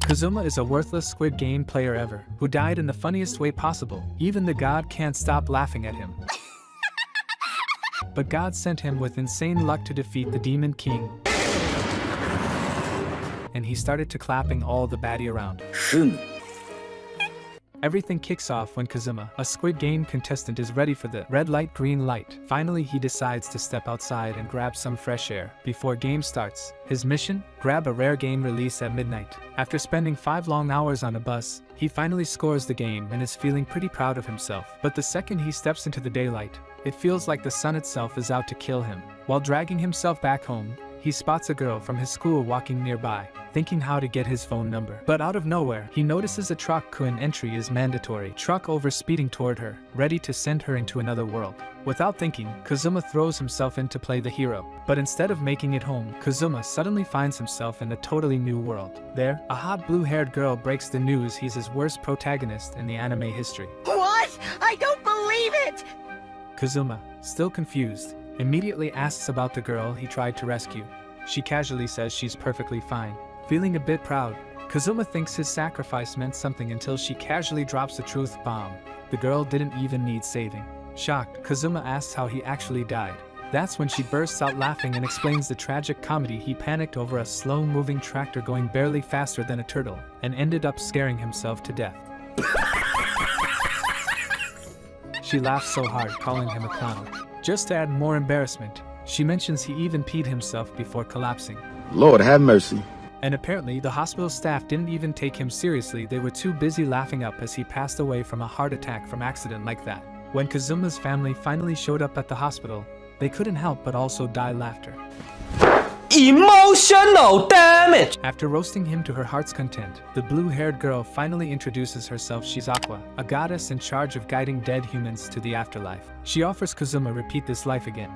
Kazuma is a worthless Squid Game player ever, who died in the funniest way possible. Even the god can't stop laughing at him. But God sent him with insane luck to defeat the Demon King. And he started to clapping all the baddie around. Everything kicks off when Kazuma, a Squid Game contestant, is ready for the red light green light. Finally he decides to step outside and grab some fresh air before game starts. His mission? Grab a rare game release at midnight. After spending 5 long hours on a bus, he finally scores the game and is feeling pretty proud of himself. But the second he steps into the daylight, it feels like the sun itself is out to kill him. While dragging himself back home, he spots a girl from his school walking nearby, thinking how to get his phone number. But out of nowhere, he notices a truck whose entry is mandatory. Truck over speeding toward her, ready to send her into another world. Without thinking, Kazuma throws himself in to play the hero. But instead of making it home, Kazuma suddenly finds himself in a totally new world. There, a hot blue-haired girl breaks the news he's his worst protagonist in the anime history. What? I don't believe it! Kazuma, still confused, immediately asks about the girl he tried to rescue. She casually says she's perfectly fine. Feeling a bit proud, Kazuma thinks his sacrifice meant something until she casually drops a truth bomb. The girl didn't even need saving. Shocked, Kazuma asks how he actually died. That's when she bursts out laughing and explains the tragic comedy. He panicked over a slow-moving tractor going barely faster than a turtle, and ended up scaring himself to death. She laughs so hard, calling him a clown. Just to add more embarrassment, she mentions he even peed himself before collapsing. Lord have mercy. And apparently the hospital staff didn't even take him seriously. They were too busy laughing up as he passed away from a heart attack from accident like that. When Kazuma's family finally showed up at the hospital, they couldn't help but also die laughter. Emotional damage! After roasting him to her heart's content, the blue-haired girl finally introduces herself. She's Aqua, a goddess in charge of guiding dead humans to the afterlife. She offers Kazuma repeat this life again.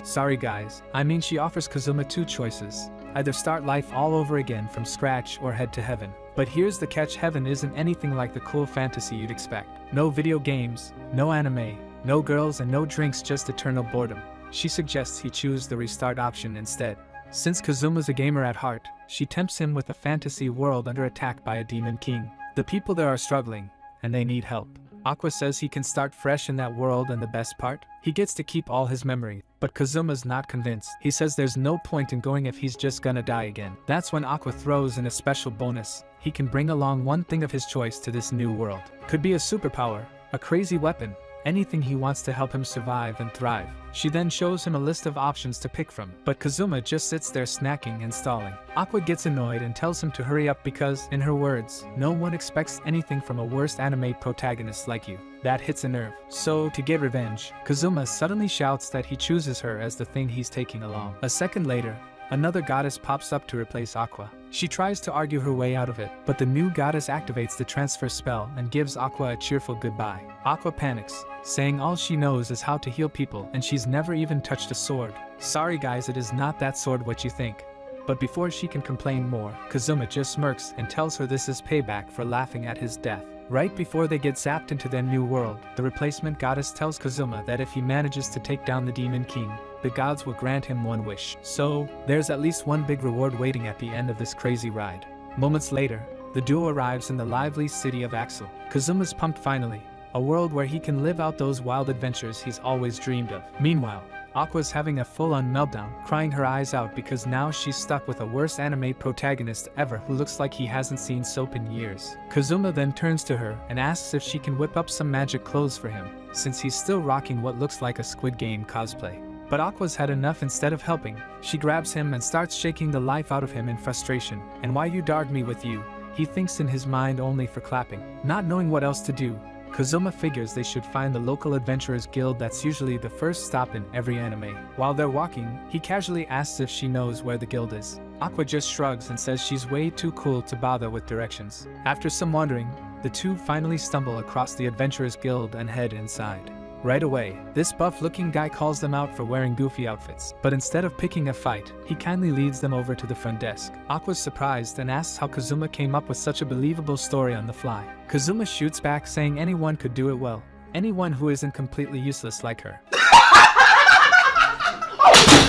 Sorry guys, I mean she offers Kazuma 2 choices. Either start life all over again from scratch or head to heaven. But here's the catch: heaven isn't anything like the cool fantasy you'd expect. No video games, no anime, no girls and no drinks, just eternal boredom. She suggests he choose the restart option instead. Since Kazuma's a gamer at heart, she tempts him with a fantasy world under attack by a demon king. The people there are struggling, and they need help. Aqua says he can start fresh in that world, and the best part? He gets to keep all his memories. But Kazuma's not convinced. He says there's no point in going if he's just gonna die again. That's when Aqua throws in a special bonus. He can bring along one thing of his choice to this new world. Could be a superpower, a crazy weapon, anything he wants to help him survive and thrive. She then shows him a list of options to pick from, but Kazuma just sits there snacking and stalling. Aqua gets annoyed and tells him to hurry up because, in her words, no one expects anything from a worst anime protagonist like you. That hits a nerve. So, to get revenge, Kazuma suddenly shouts that he chooses her as the thing he's taking along. A second later, another goddess pops up to replace Aqua. She tries to argue her way out of it, but the new goddess activates the transfer spell and gives Aqua a cheerful goodbye. Aqua panics, saying all she knows is how to heal people and she's never even touched a sword. Sorry guys, it is not that sword what you think. But before she can complain more, Kazuma just smirks and tells her this is payback for laughing at his death. Right before they get zapped into their new world, the replacement goddess tells Kazuma that if he manages to take down the Demon King, the gods will grant him one wish. So, there's at least one big reward waiting at the end of this crazy ride. Moments later, the duo arrives in the lively city of Axel. Kazuma's pumped finally, a world where he can live out those wild adventures he's always dreamed of. Meanwhile, Aqua's having a full-on meltdown, crying her eyes out because now she's stuck with a worst anime protagonist ever who looks like he hasn't seen soap in years. Kazuma then turns to her and asks if she can whip up some magic clothes for him, since he's still rocking what looks like a Squid Game cosplay. But Aqua's had enough. Instead of helping, she grabs him and starts shaking the life out of him in frustration. And why you darg me with you? He thinks in his mind only for clapping. Not knowing what else to do, Kazuma figures they should find the local adventurers guild that's usually the first stop in every anime. While they're walking, he casually asks if she knows where the guild is. Aqua just shrugs and says she's way too cool to bother with directions. After some wandering, the two finally stumble across the adventurers guild and head inside. Right away, this buff-looking guy calls them out for wearing goofy outfits, but instead of picking a fight, he kindly leads them over to the front desk. Aqua's surprised and asks how Kazuma came up with such a believable story on the fly. Kazuma shoots back saying anyone could do it well, anyone who isn't completely useless like her.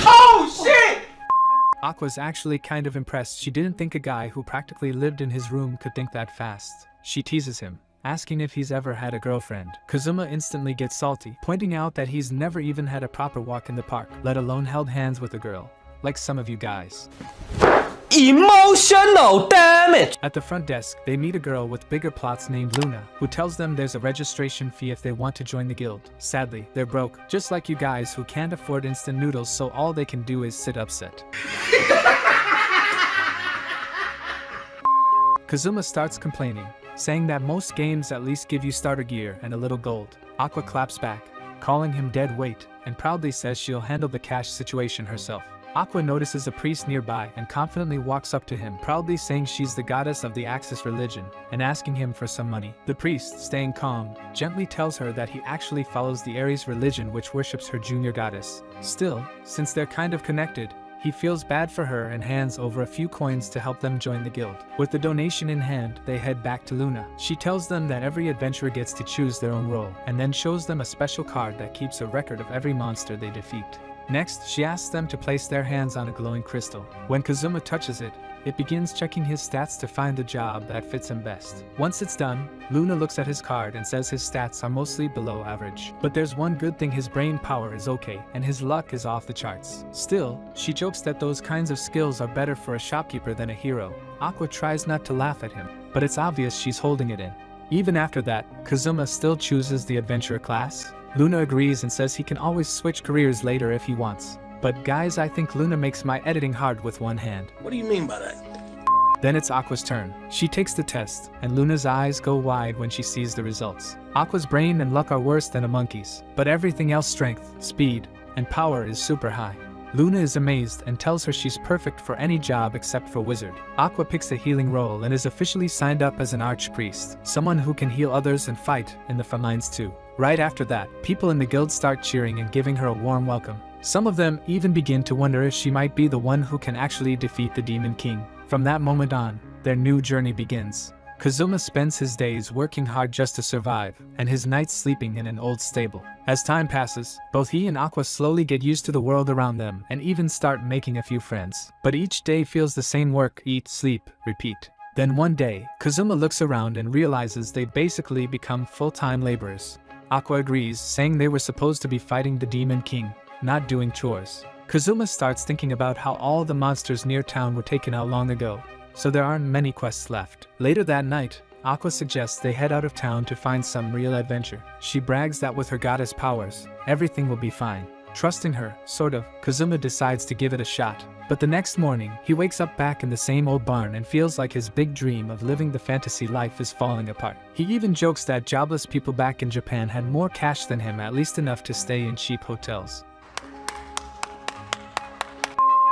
Oh shit! Aqua's actually kind of impressed. She didn't think a guy who practically lived in his room could think that fast. She teases him, asking if he's ever had a girlfriend. Kazuma instantly gets salty, pointing out that he's never even had a proper walk in the park, let alone held hands with a girl. Like some of you guys. Emotional damage! At the front desk, they meet a girl with bigger plots named Luna, who tells them there's a registration fee if they want to join the guild. Sadly, they're broke, just like you guys who can't afford instant noodles, so all they can do is sit upset. Kazuma starts complaining, saying that most games at least give you starter gear and a little gold. Aqua claps back, calling him dead weight, and proudly says she'll handle the cash situation herself. Aqua notices a priest nearby and confidently walks up to him, proudly saying she's the goddess of the Axis religion and asking him for some money. The priest, staying calm, gently tells her that he actually follows the Aries religion, which worships her junior goddess. Still, since they're kind of connected, he feels bad for her and hands over a few coins to help them join the guild. With the donation in hand, they head back to Luna. She tells them that every adventurer gets to choose their own role, and then shows them a special card that keeps a record of every monster they defeat. Next, she asks them to place their hands on a glowing crystal. When Kazuma touches it, it begins checking his stats to find the job that fits him best. Once it's done, Luna looks at his card and says his stats are mostly below average. But there's one good thing: his brain power is okay, and his luck is off the charts. Still, she jokes that those kinds of skills are better for a shopkeeper than a hero. Aqua tries not to laugh at him, but it's obvious she's holding it in. Even after that, Kazuma still chooses the adventurer class. Luna agrees and says he can always switch careers later if he wants. But guys, I think Luna makes my editing hard with one hand. What do you mean by that? Then it's Aqua's turn. She takes the test, and Luna's eyes go wide when she sees the results. Aqua's brain and luck are worse than a monkey's, but everything else, strength, speed, and power, is super high. Luna is amazed and tells her she's perfect for any job except for wizard. Aqua picks a healing role and is officially signed up as an archpriest, someone who can heal others and fight in the front lines too. Right after that, people in the guild start cheering and giving her a warm welcome. Some of them even begin to wonder if she might be the one who can actually defeat the Demon King. From that moment on, their new journey begins. Kazuma spends his days working hard just to survive, and his nights sleeping in an old stable. As time passes, both he and Aqua slowly get used to the world around them and even start making a few friends. But each day feels the same: work, eat, sleep, repeat. Then one day, Kazuma looks around and realizes they basically become full-time laborers. Aqua agrees, saying they were supposed to be fighting the Demon King, not doing chores. Kazuma starts thinking about how all the monsters near town were taken out long ago, so there aren't many quests left. Later that night, Aqua suggests they head out of town to find some real adventure. She brags that with her goddess powers, everything will be fine. Trusting her, sort of, Kazuma decides to give it a shot. But the next morning, he wakes up back in the same old barn and feels like his big dream of living the fantasy life is falling apart. He even jokes that jobless people back in Japan had more cash than him, at least enough to stay in cheap hotels.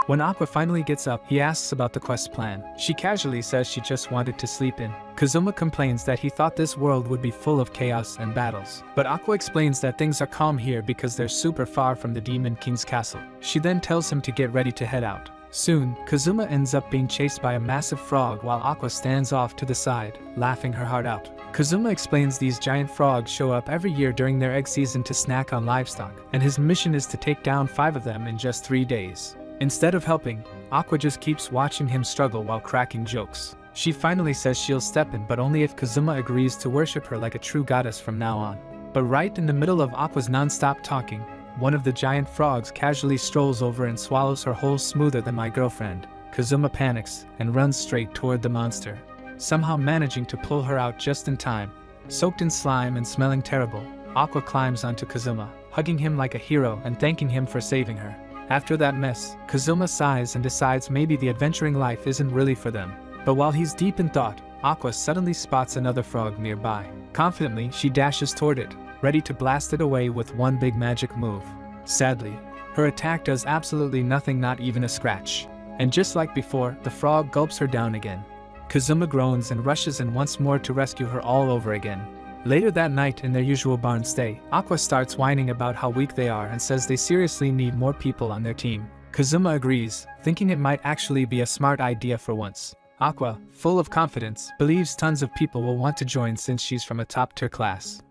When Aqua finally gets up, he asks about the quest plan. She casually says she just wanted to sleep in. Kazuma complains that he thought this world would be full of chaos and battles. But Aqua explains that things are calm here because they're super far from the Demon King's castle. She then tells him to get ready to head out. Soon, Kazuma ends up being chased by a massive frog while Aqua stands off to the side, laughing her heart out. Kazuma explains these giant frogs show up every year during their egg season to snack on livestock, and his mission is to take down 5 of them in just 3 days. Instead of helping, Aqua just keeps watching him struggle while cracking jokes. She finally says she'll step in, but only if Kazuma agrees to worship her like a true goddess from now on. But right in the middle of Aqua's non-stop talking, one of the giant frogs casually strolls over and swallows her whole smoother than my girlfriend. Kazuma panics and runs straight toward the monster, somehow managing to pull her out just in time. Soaked in slime and smelling terrible, Aqua climbs onto Kazuma, hugging him like a hero and thanking him for saving her. After that mess, Kazuma sighs and decides maybe the adventuring life isn't really for them. But while he's deep in thought, Aqua suddenly spots another frog nearby. Confidently, she dashes toward it, ready to blast it away with one big magic move. Sadly, her attack does absolutely nothing, not even a scratch. And just like before, the frog gulps her down again. Kazuma groans and rushes in once more to rescue her all over again. Later that night in their usual barn stay, Aqua starts whining about how weak they are and says they seriously need more people on their team. Kazuma agrees, thinking it might actually be a smart idea for once. Aqua, full of confidence, believes tons of people will want to join since she's from a top-tier class.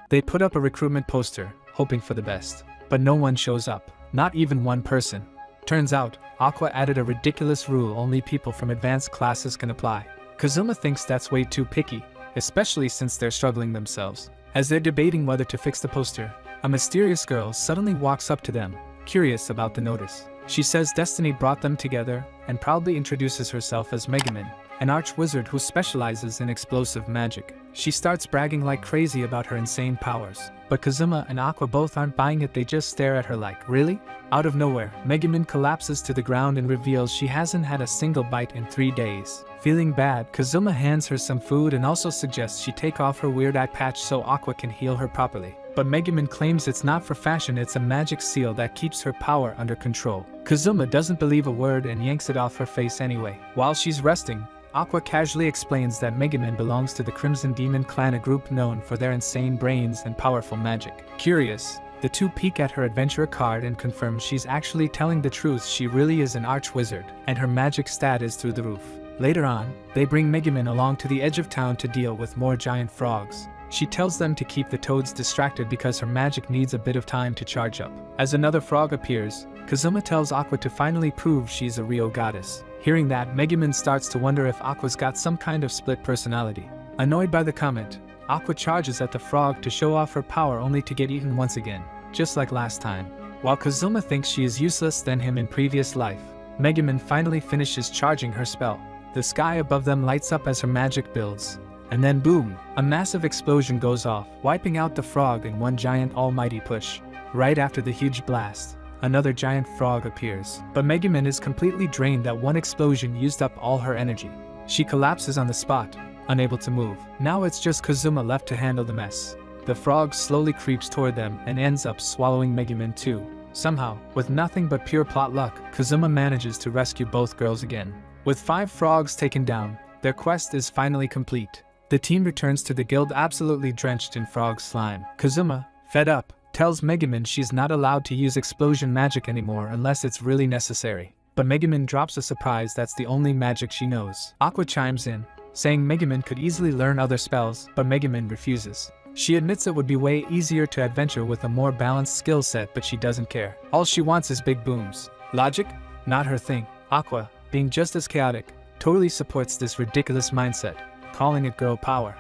They put up a recruitment poster, hoping for the best. But no one shows up, not even one person. Turns out, Aqua added a ridiculous rule only people from advanced classes can apply. Kazuma thinks that's way too picky, especially since they're struggling themselves. As they're debating whether to fix the poster, a mysterious girl suddenly walks up to them, curious about the notice. She says destiny brought them together and proudly introduces herself as Megumin, an arch-wizard who specializes in explosive magic. She starts bragging like crazy about her insane powers, but Kazuma and Aqua both aren't buying it. They just stare at her like, really? Out of nowhere, Megumin collapses to the ground and reveals she hasn't had a single bite in 3 days. Feeling bad, Kazuma hands her some food and also suggests she take off her weird eye patch so Aqua can heal her properly. But Megumin claims it's not for fashion, it's a magic seal that keeps her power under control. Kazuma doesn't believe a word and yanks it off her face anyway. While she's resting, Aqua casually explains that Megumin belongs to the Crimson Demon Clan, a group known for their insane brains and powerful magic. Curious, the two peek at her adventurer card and confirm she's actually telling the truth. She really is an arch-wizard, and her magic stat is through the roof. Later on, they bring Megumin along to the edge of town to deal with more giant frogs. She tells them to keep the toads distracted because her magic needs a bit of time to charge up. As another frog appears, Kazuma tells Aqua to finally prove she's a real goddess. Hearing that, Megumin starts to wonder if Aqua's got some kind of split personality. Annoyed by the comment, Aqua charges at the frog to show off her power only to get eaten once again, just like last time. While Kazuma thinks she is useless than him in previous life, Megumin finally finishes charging her spell. The sky above them lights up as her magic builds. And then boom, a massive explosion goes off, wiping out the frog in one giant almighty push. Right after the huge blast, another giant frog appears, but Megumin is completely drained. That one explosion used up all her energy. She collapses on the spot, unable to move. Now it's just Kazuma left to handle the mess. The frog slowly creeps toward them and ends up swallowing Megumin too. Somehow, with nothing but pure plot luck, Kazuma manages to rescue both girls again. With 5 frogs taken down, their quest is finally complete. The team returns to the guild absolutely drenched in frog slime. Kazuma, fed up, tells Megumin she's not allowed to use explosion magic anymore unless it's really necessary. But Megumin drops a surprise that's the only magic she knows. Aqua chimes in, saying Megumin could easily learn other spells, but Megumin refuses. She admits it would be way easier to adventure with a more balanced skill set, but she doesn't care. All she wants is big booms. Logic? Not her thing. Aqua, being just as chaotic, totally supports this ridiculous mindset, calling it girl power.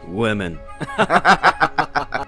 Women.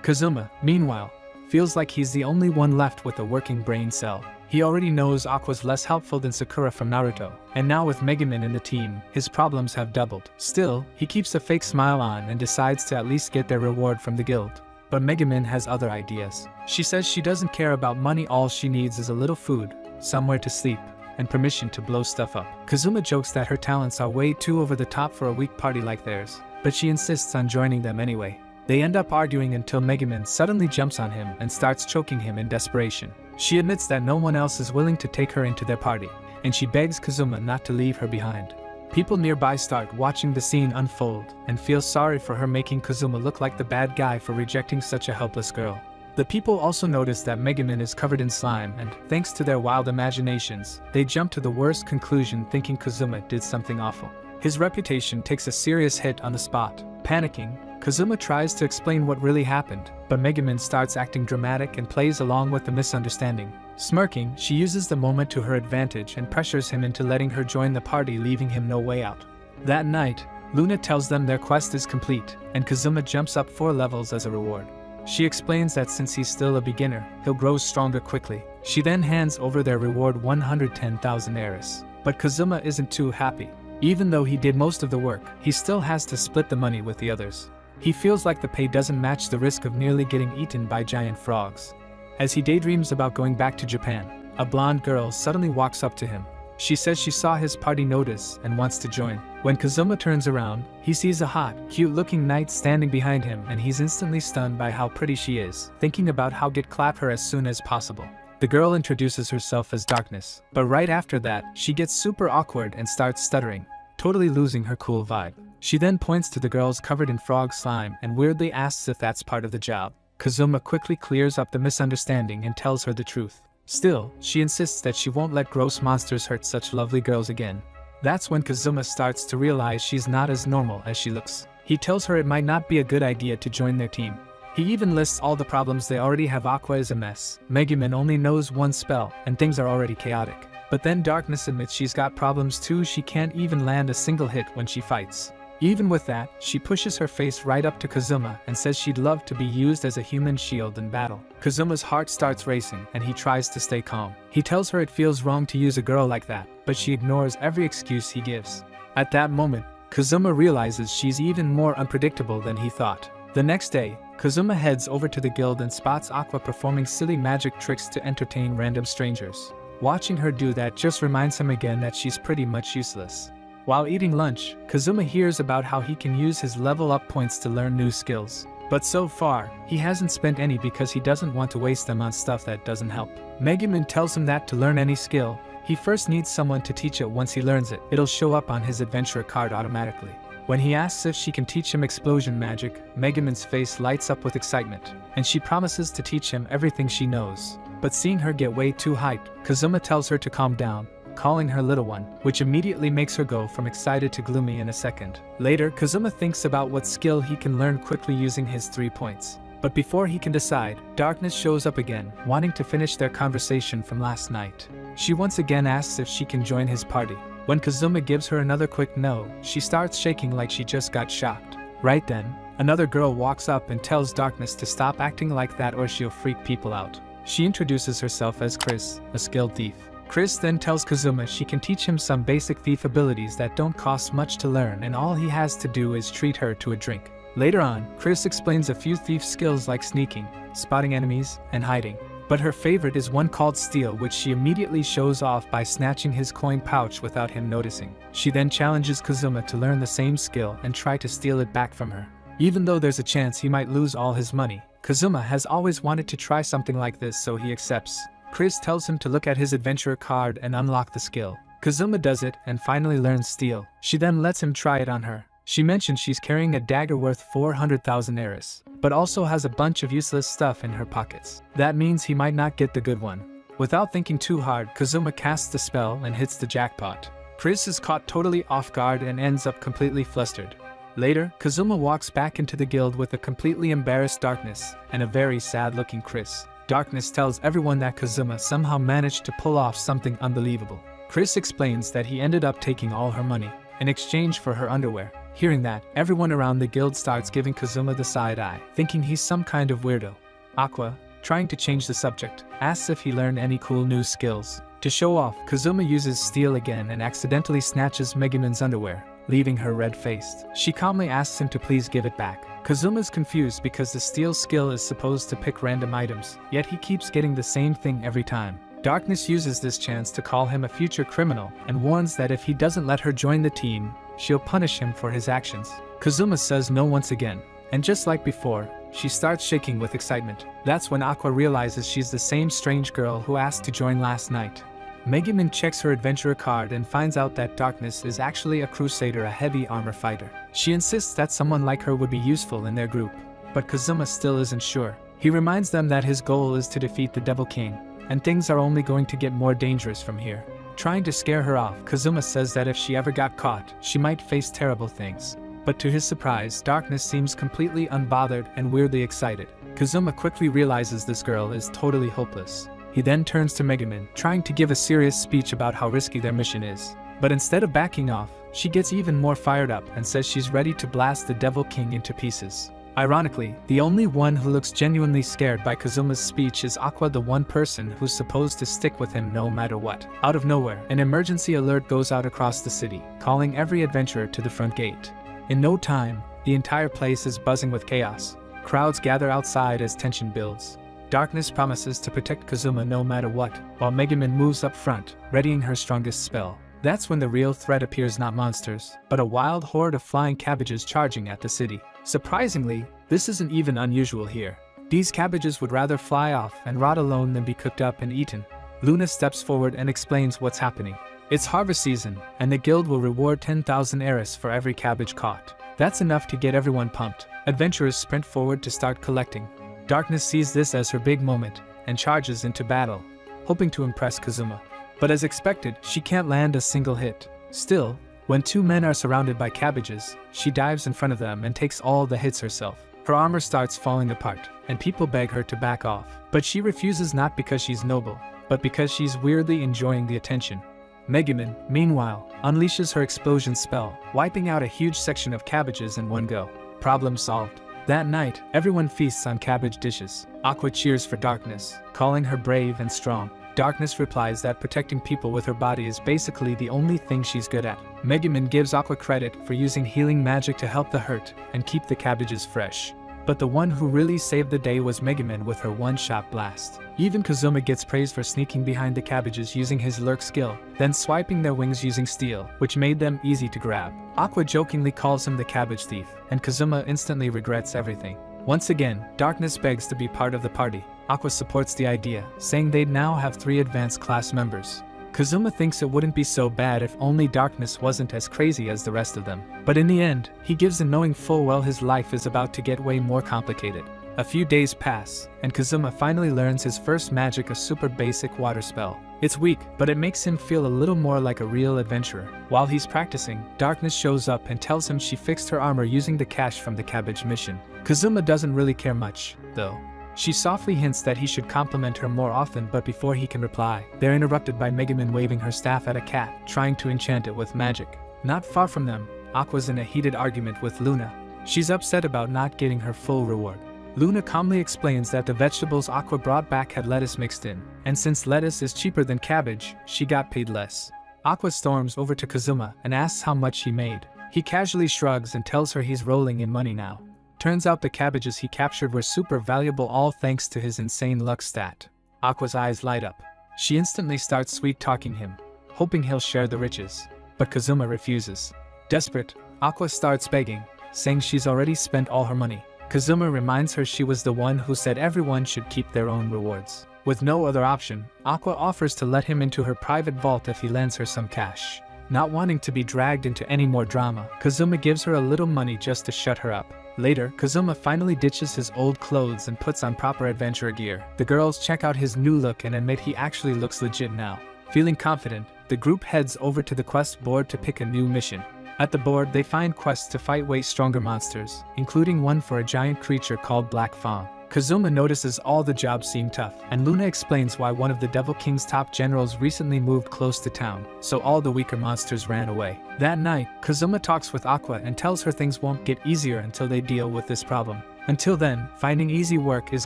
Kazuma, meanwhile, feels like he's the only one left with a working brain cell. He already knows Aqua's less helpful than Sakura from Naruto, and now with Megumin in the team, his problems have doubled. Still, he keeps a fake smile on and decides to at least get their reward from the guild. But Megumin has other ideas. She says she doesn't care about money, all she needs is a little food, somewhere to sleep, and permission to blow stuff up. Kazuma jokes that her talents are way too over the top for a weak party like theirs, but she insists on joining them anyway. They end up arguing until Megumin suddenly jumps on him and starts choking him in desperation. She admits that no one else is willing to take her into their party, and she begs Kazuma not to leave her behind. People nearby start watching the scene unfold and feel sorry for her, making Kazuma look like the bad guy for rejecting such a helpless girl. The people also notice that Megumin is covered in slime, and thanks to their wild imaginations, they jump to the worst conclusion, thinking Kazuma did something awful. His reputation takes a serious hit on the spot. Panicking, Kazuma tries to explain what really happened, but Megumin starts acting dramatic and plays along with the misunderstanding. Smirking, she uses the moment to her advantage and pressures him into letting her join the party, leaving him no way out. That night, Luna tells them their quest is complete, and Kazuma jumps up 4 levels as a reward. She explains that since he's still a beginner, he'll grow stronger quickly. She then hands over their reward, 110,000 Eris. But Kazuma isn't too happy. Even though he did most of the work, he still has to split the money with the others. He feels like the pay doesn't match the risk of nearly getting eaten by giant frogs. As he daydreams about going back to Japan, a blonde girl suddenly walks up to him. She says she saw his party notice and wants to join. When Kazuma turns around, he sees a hot, cute-looking knight standing behind him, and he's instantly stunned by how pretty she is, thinking about how to clap her as soon as possible. The girl introduces herself as Darkness, but right after that, she gets super awkward and starts stuttering, totally losing her cool vibe. She then points to the girls covered in frog slime and weirdly asks if that's part of the job. Kazuma quickly clears up the misunderstanding and tells her the truth. Still, she insists that she won't let gross monsters hurt such lovely girls again. That's when Kazuma starts to realize she's not as normal as she looks. He tells her it might not be a good idea to join their team. He even lists all the problems they already have. Aqua is a mess, Megumin only knows one spell, and things are already chaotic. But then Darkness admits she's got problems too, she can't even land a single hit when she fights. Even with that, she pushes her face right up to Kazuma and says she'd love to be used as a human shield in battle. Kazuma's heart starts racing and he tries to stay calm. He tells her it feels wrong to use a girl like that, but she ignores every excuse he gives. At that moment, Kazuma realizes she's even more unpredictable than he thought. The next day, Kazuma heads over to the guild and spots Aqua performing silly magic tricks to entertain random strangers. Watching her do that just reminds him again that she's pretty much useless. While eating lunch, Kazuma hears about how he can use his level up points to learn new skills. But so far, he hasn't spent any because he doesn't want to waste them on stuff that doesn't help. Megumin tells him that to learn any skill, he first needs someone to teach it. Once he learns it, it'll show up on his adventurer card automatically. When he asks if she can teach him explosion magic, Megumin's face lights up with excitement, and she promises to teach him everything she knows. But seeing her get way too hyped, Kazuma tells her to calm down, calling her little one, which immediately makes her go from excited to gloomy in a second. Later, Kazuma thinks about what skill he can learn quickly using his 3 points. But before he can decide, Darkness shows up again, wanting to finish their conversation from last night. She once again asks if she can join his party. When Kazuma gives her another quick no, she starts shaking like she just got shocked. Right then, another girl walks up and tells Darkness to stop acting like that or she'll freak people out. She introduces herself as Chris, a skilled thief. Chris then tells Kazuma she can teach him some basic thief abilities that don't cost much to learn and all he has to do is treat her to a drink. Later on, Chris explains a few thief skills like sneaking, spotting enemies, and hiding. But her favorite is one called steal, which she immediately shows off by snatching his coin pouch without him noticing. She then challenges Kazuma to learn the same skill and try to steal it back from her. Even though there's a chance he might lose all his money, Kazuma has always wanted to try something like this, so he accepts. Chris tells him to look at his adventurer card and unlock the skill. Kazuma does it and finally learns steal. She then lets him try it on her. She mentions she's carrying a dagger worth 400,000 eris, but also has a bunch of useless stuff in her pockets. That means he might not get the good one. Without thinking too hard, Kazuma casts the spell and hits the jackpot. Chris is caught totally off guard and ends up completely flustered. Later, Kazuma walks back into the guild with a completely embarrassed Darkness and a very sad-looking Chris. Darkness tells everyone that Kazuma somehow managed to pull off something unbelievable. Chris explains that he ended up taking all her money in exchange for her underwear. Hearing that, everyone around the guild starts giving Kazuma the side eye, thinking he's some kind of weirdo. Aqua, trying to change the subject, asks if he learned any cool new skills. To show off, Kazuma uses steal again and accidentally snatches Megumin's underwear, leaving her red-faced. She calmly asks him to please give it back. Kazuma's confused because the steal skill is supposed to pick random items, yet he keeps getting the same thing every time. Darkness uses this chance to call him a future criminal and warns that if he doesn't let her join the team, she'll punish him for his actions. Kazuma says no once again, and just like before, she starts shaking with excitement. That's when Aqua realizes she's the same strange girl who asked to join last night. Megumin checks her adventurer card and finds out that Darkness is actually a crusader, a heavy armor fighter. She insists that someone like her would be useful in their group, but Kazuma still isn't sure. He reminds them that his goal is to defeat the Devil King, and things are only going to get more dangerous from here. Trying to scare her off, Kazuma says that if she ever got caught, she might face terrible things. But to his surprise, Darkness seems completely unbothered and weirdly excited. Kazuma quickly realizes this girl is totally hopeless. He then turns to Megumin, trying to give a serious speech about how risky their mission is. But instead of backing off, she gets even more fired up and says she's ready to blast the Devil King into pieces. Ironically, the only one who looks genuinely scared by Kazuma's speech is Aqua, the one person who's supposed to stick with him no matter what. Out of nowhere, an emergency alert goes out across the city, calling every adventurer to the front gate. In no time, the entire place is buzzing with chaos. Crowds gather outside as tension builds. Darkness promises to protect Kazuma no matter what, while Megumin moves up front, readying her strongest spell. That's when the real threat appears, not monsters, but a wild horde of flying cabbages charging at the city. Surprisingly, this isn't even unusual here. These cabbages would rather fly off and rot alone than be cooked up and eaten. Luna steps forward and explains what's happening. It's harvest season, and the guild will reward 10,000 eris for every cabbage caught. That's enough to get everyone pumped. Adventurers sprint forward to start collecting. Darkness sees this as her big moment, and charges into battle, hoping to impress Kazuma. But as expected, she can't land a single hit. Still, when two men are surrounded by cabbages, she dives in front of them and takes all the hits herself. Her Her armor starts falling apart, and people beg her to back off. But she refuses, not because she's noble, but because she's weirdly enjoying the attention. Megumin, meanwhile, unleashes her explosion spell, wiping out a huge section of cabbages in one go. Problem solved. That night, everyone feasts on cabbage dishes. Aqua cheers for Darkness, calling her brave and strong. Darkness replies that protecting people with her body is basically the only thing she's good at. Megumin gives Aqua credit for using healing magic to help the hurt and keep the cabbages fresh. But the one who really saved the day was Megumin with her one-shot blast. Even Kazuma gets praised for sneaking behind the cabbages using his lurk skill, then swiping their wings using steel, which made them easy to grab. Aqua jokingly calls him the cabbage thief, and Kazuma instantly regrets everything. Once again, Darkness begs to be part of the party. Aqua supports the idea, saying they'd now have 3 advanced class members. Kazuma thinks it wouldn't be so bad if only Darkness wasn't as crazy as the rest of them. But in the end, he gives in knowing full well his life is about to get way more complicated. A few days pass, and Kazuma finally learns his first magic, a super basic water spell. It's weak, but it makes him feel a little more like a real adventurer. While he's practicing, Darkness shows up and tells him she fixed her armor using the cash from the cabbage mission. Kazuma doesn't really care much, though. She softly hints that he should compliment her more often, but before he can reply, they're interrupted by Megumin waving her staff at a cat, trying to enchant it with magic. Not far from them, Aqua's in a heated argument with Luna. She's upset about not getting her full reward. Luna calmly explains that the vegetables Aqua brought back had lettuce mixed in, and since lettuce is cheaper than cabbage, she got paid less. Aqua storms over to Kazuma and asks how much he made. He casually shrugs and tells her he's rolling in money now. Turns out the cabbages he captured were super valuable, all thanks to his insane luck stat. Aqua's eyes light up. She instantly starts sweet-talking him, hoping he'll share the riches. But Kazuma refuses. Desperate, Aqua starts begging, saying she's already spent all her money. Kazuma reminds her she was the one who said everyone should keep their own rewards. With no other option, Aqua offers to let him into her private vault if he lends her some cash. Not wanting to be dragged into any more drama, Kazuma gives her a little money just to shut her up. Later, Kazuma finally ditches his old clothes and puts on proper adventurer gear. The girls check out his new look and admit he actually looks legit now. Feeling confident, the group heads over to the quest board to pick a new mission. At the board, they find quests to fight way stronger monsters, including one for a giant creature called Black Fawn. Kazuma notices all the jobs seem tough, and Luna explains why one of the Devil King's top generals recently moved close to town, so all the weaker monsters ran away. That night, Kazuma talks with Aqua and tells her things won't get easier until they deal with this problem. Until then, finding easy work is